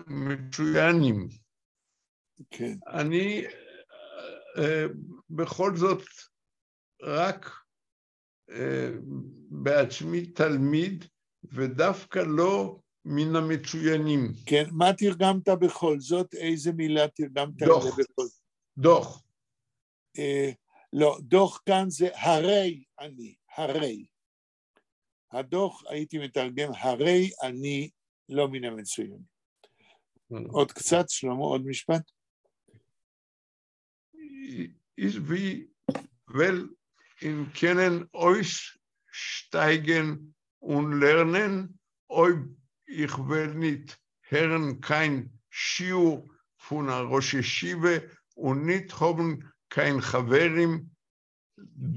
מצוינים. כן. אני בכל זאת רק בעצמי תלמיד, ודווקא לא מן המצוינים. כן, מה תרגמת בכל זאת? איזה מילה תרגמת? דוח. דוח. לא, דוח כאן זה הרי אני, הרי. הדוח הייתי מתרגם, הרי אני לא מן המצוין. עוד קצת, שלמה, עוד משפט. Ist wie, weil in kennen euch steigen und lernen, ob ich will nicht hören kein Shiur von der Rosh Yeshiva und nicht haben kein Chaverim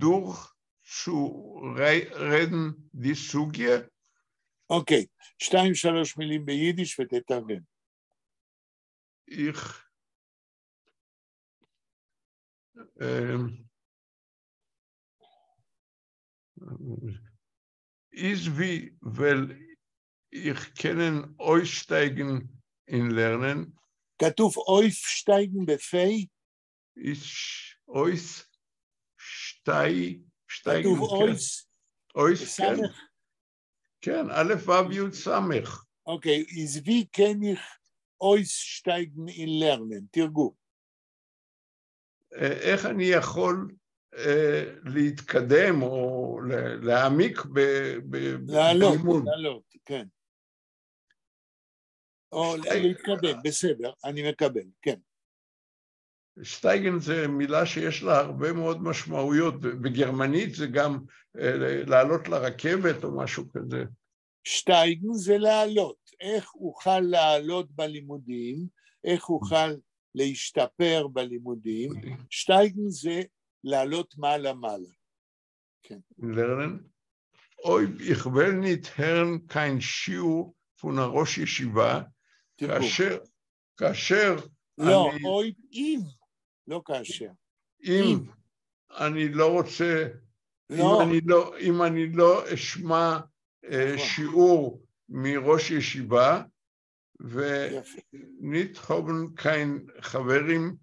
durchzureden die Sugie. אוקיי, 2-3 מילים ביידיש ותתרגם. Ich ist wie, weil ich können aussteigen in Lernen. כתוב אויפשטייגן בפי? ist aussteigen. כתוב אויס? כן. כן, א' ו' י' ס'. אוקיי, is wie kann ich aussteigen in Lernen? תרגום. איך אני יכול להתקדם או להעמיק בלימוד? לעלות, כן. או להתקדם, בסדר, אני מקבל, כן. שטייגן זה מילה שיש לה הרבה מאוד משמעויות, בגרמנית זה גם לעלות לרכבת או משהו כזה. שטייגן זה לעלות, איך אוכל לעלות בלימודים, איך אוכל להשתפר בלימודים, שטייגן זה לעלות מעלה. כן. Lernen. Ob ich will nicht hören kein Shiur von der Rosh Yeshiva, כאשר לא, אני... אוי, לא כאשר. אם אני לא רוצה, אם אני לא אשמע שיעור מראש ישיבה, ונית haben kein Chaverim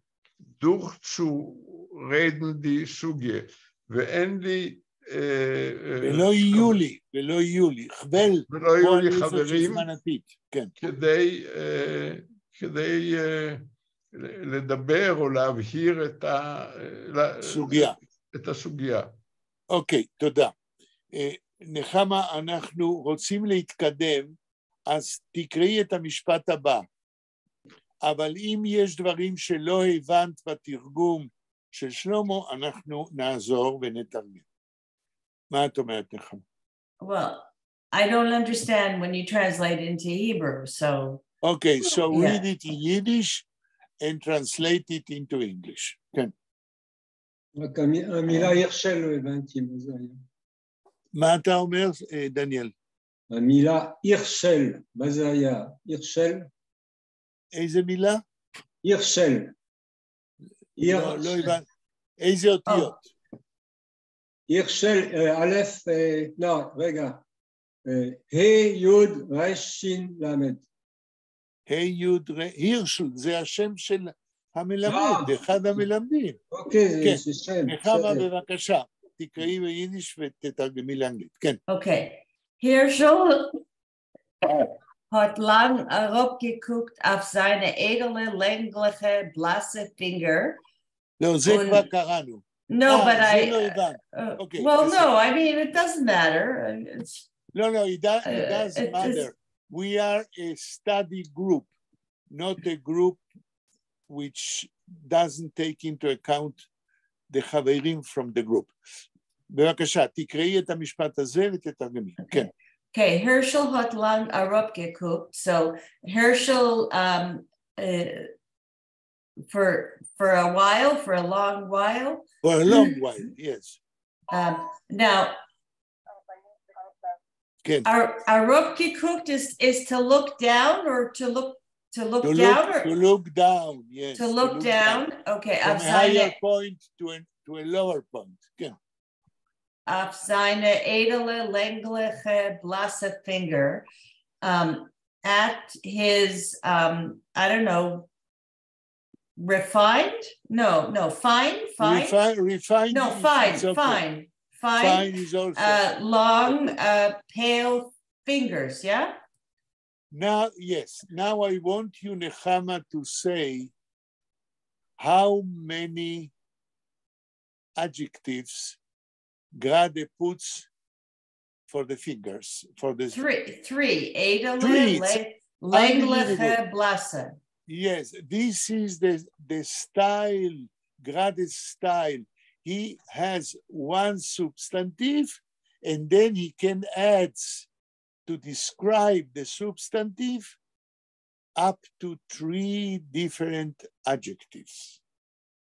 durchzureden die Sugie, ואין לי... ולא יהיו לי, ולא יהיו לי חברים, כן. כדי לדבר או להבהיר את הסוגיה. אוקיי, תודה. נחמה, אנחנו רוצים להתקדם, אז תקראי את המשפט הבא. אבל אם יש דברים שלא הבנת בתרגום של שלמה, אנחנו נעזור ונתרגם. מה את אומרת, נחמה? Well, I don't understand when you translate into Hebrew, so... Okay, so read it in Yiddish and translate it into English. כן. רק המילה ירשל לא הבנתי מה זה היה. מה אתה אומר, דניאל? המילה ירשל, מה זה היה? ירשל? איזה מילה? ירשל. לא הבנתי. איזה אותיות? ירשל, א', לא, רגע. ה' י' ר' ש' ל'. הירשל, זה השם של המלמד, אחד המלמדים. אוקיי, זה שם. נחמה, בבקשה, תקראי ביידיש ותתרגמי לאנגלית. כן. אוקיי. Hirschel hat lang herabgeguckt auf seine edle, längliche, blasse Finger. לא, זה כבר קראנו. No, but זה לא הבנת. Okay, well, no, I mean, it doesn't matter. No, it does matter. We are a study group, not a group which doesn't take into account the חברים from the group. בבקשה, תקראי את המשפט הזה ותתרגמי. כן. Okay, Herschel hat lang herabgeguckt. So Herschel, for a while, for a long while. For a long while, yes. Now, herabgeguckt is to look down or to look down? To look down, yes. To look down, okay. From a higher point to a lower point, yeah. Auf seine edle, längliche, blasse Finger, at his, I don't know, refined? No, fine. Refined. No, fine, Fine is also. Long, pale fingers, yeah? Now, yes. Now I want you, Nechama, to say how many adjectives Grade puts for the fingers, for the Three. Edele, Three. längliche, blasse. Yes, this is the style, Grade's style. He has one substantive, and then he can add to describe the substantive up to 3 different adjectives.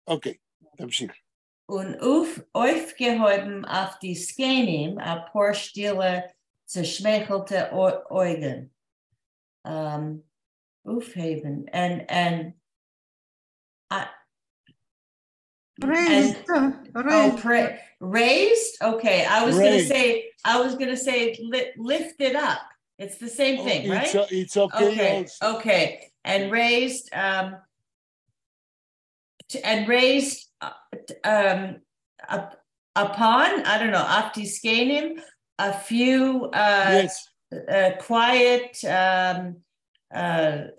Okay, תמשיך. Und aufgehoben auf die Skenim, a paar stille, zerschmechelte Augen. Aufheben and Raised. raised. Okay, I was gonna say lifted up. It's the same thing, right? It's okay. Okay, Also. okay, and raised. And raised upon, I don't know, aftiskenim, a few Yes. Quiet,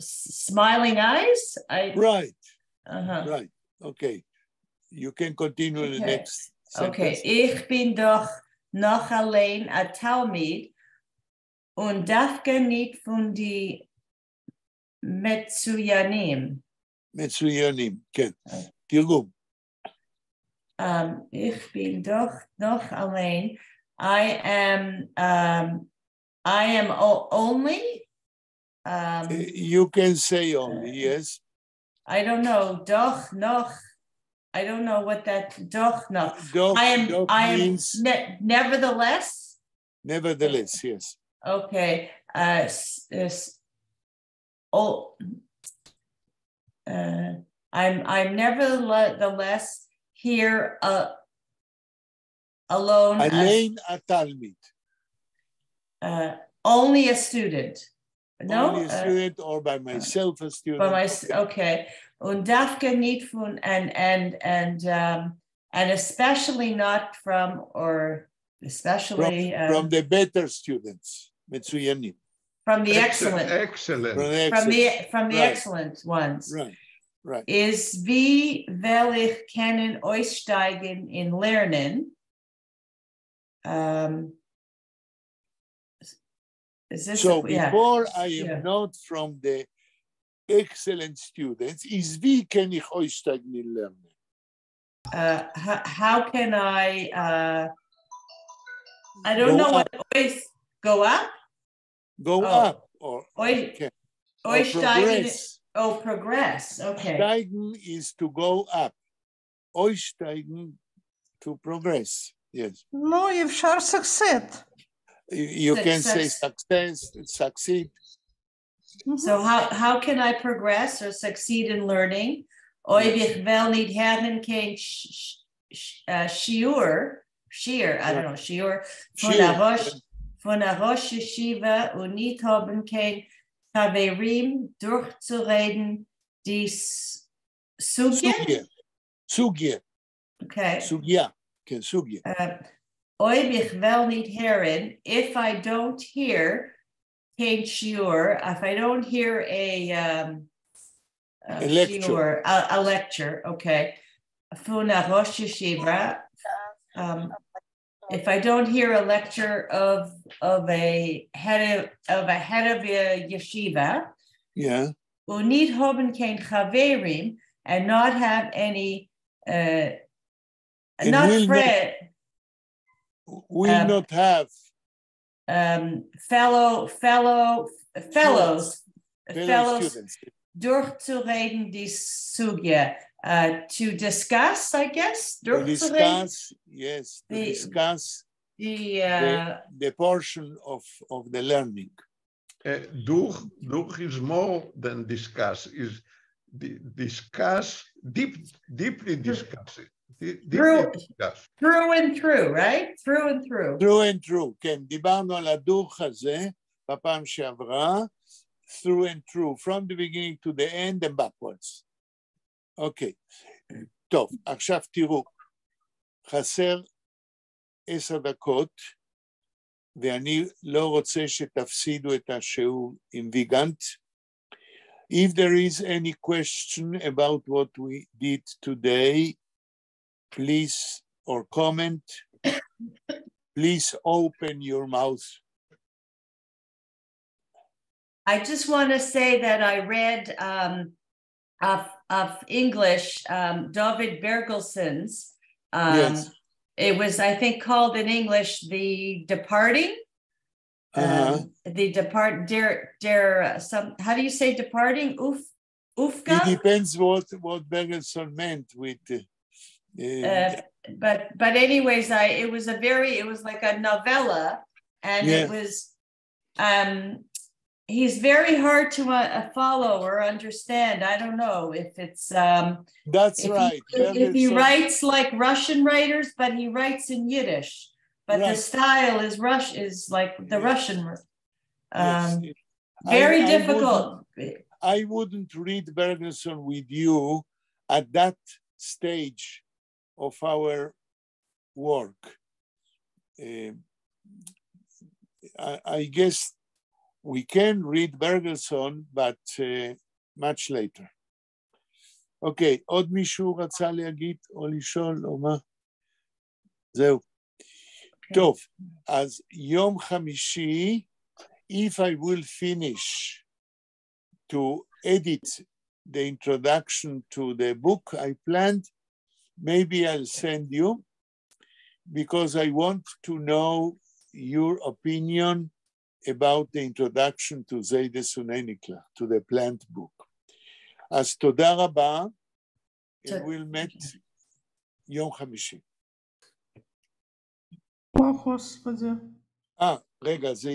smiling eyes. Right. Right. Okay. You can continue the next sentence. Okay. Ich bin doch noch allein a Talmid und dafke nicht von die Metsuyanim. מצוינים, כן. תרגום. Ich bin doch noch allein. I am only. You can say only, yes. I don't know. Doch noch. I don't know what that doch noch. Doch, I am means nevertheless. Nevertheless, yes. Okay. I'm nevertheless here alone. Allein a Talmid. Only a student. No? Only a student or by myself a student. Okay. Und dafke nicht von and especially not from or especially from the better students. מצוינים. From the excellent. From the excellent ones. Right. Is wie will ich können aussteigen in Lernen? Is this before I am not from the excellent students, is wie kann ich aussteigen in Lernen? How can I don't know what go up? Go up or progress. Progress. Okay. Steigen is to go up. Aussteigen to progress. Yes. No, you shall succeed. You can say succeed. So how can I progress or succeed in learning? Ooit ich wel niet hebben geen shiur, von der Rosh Yeshiva und nicht haben kein Chaverim durchzureden, die Sugya. Okay. Sugya. Ooit ich wel niet hearing, if I don't hear kein shiur, if I don't hear a lecture. A lecture, okay. Von der Rosh Yeshiva, if I don't hear a lecture of a head of a yeshiva, und nicht haben kein Chaverim, and not have any, not Fred. Will not have fellows students. Durchzureden die Sugya, to discuss, I guess. To discuss, yes. To discuss the portion of the learning. Durch is more than discuss. Is discuss deeply discuss it. Through and through, right? Through and through. Through and through. כן, דיברנו על הדוך הזה בפעם שעברה. Through and through, from the beginning to the end and backwards. אוקיי. טוב, עכשיו תראו. חסר 10 דקות, ואני לא רוצה שתפסידו את השיעור עם ויגנט. If there is any question about what we did today, please, or comment, please open your mouth. I just want to say that I read of English, David Bergelson's. Yes. It was, I think, called in English, The Departing. The how do you say departing? Ufka? It depends what Bergelson meant with. But anyways, it was like a novella, and Yeah. it was. He's very hard to follow or understand. I don't know if it's. That's right. If he writes like Russian writers, but he writes in Yiddish, but the style is like the Russian. Very difficult. I wouldn't read Bergelson with you at that stage of our work. I guess we can read Bergelson, but much later. אוקיי, עוד מישהו רצה להגיד או לשאול או מה? זהו. טוב, אז יום חמישי, if I will finish to edit the introduction to the book I planned, maybe I'll send you, because I want to know your opinion about the introduction to Zayde Sunenikla, to the plant book. אז תודה רבה, we'll meet יום חמישי. О, Господи. רגע, זה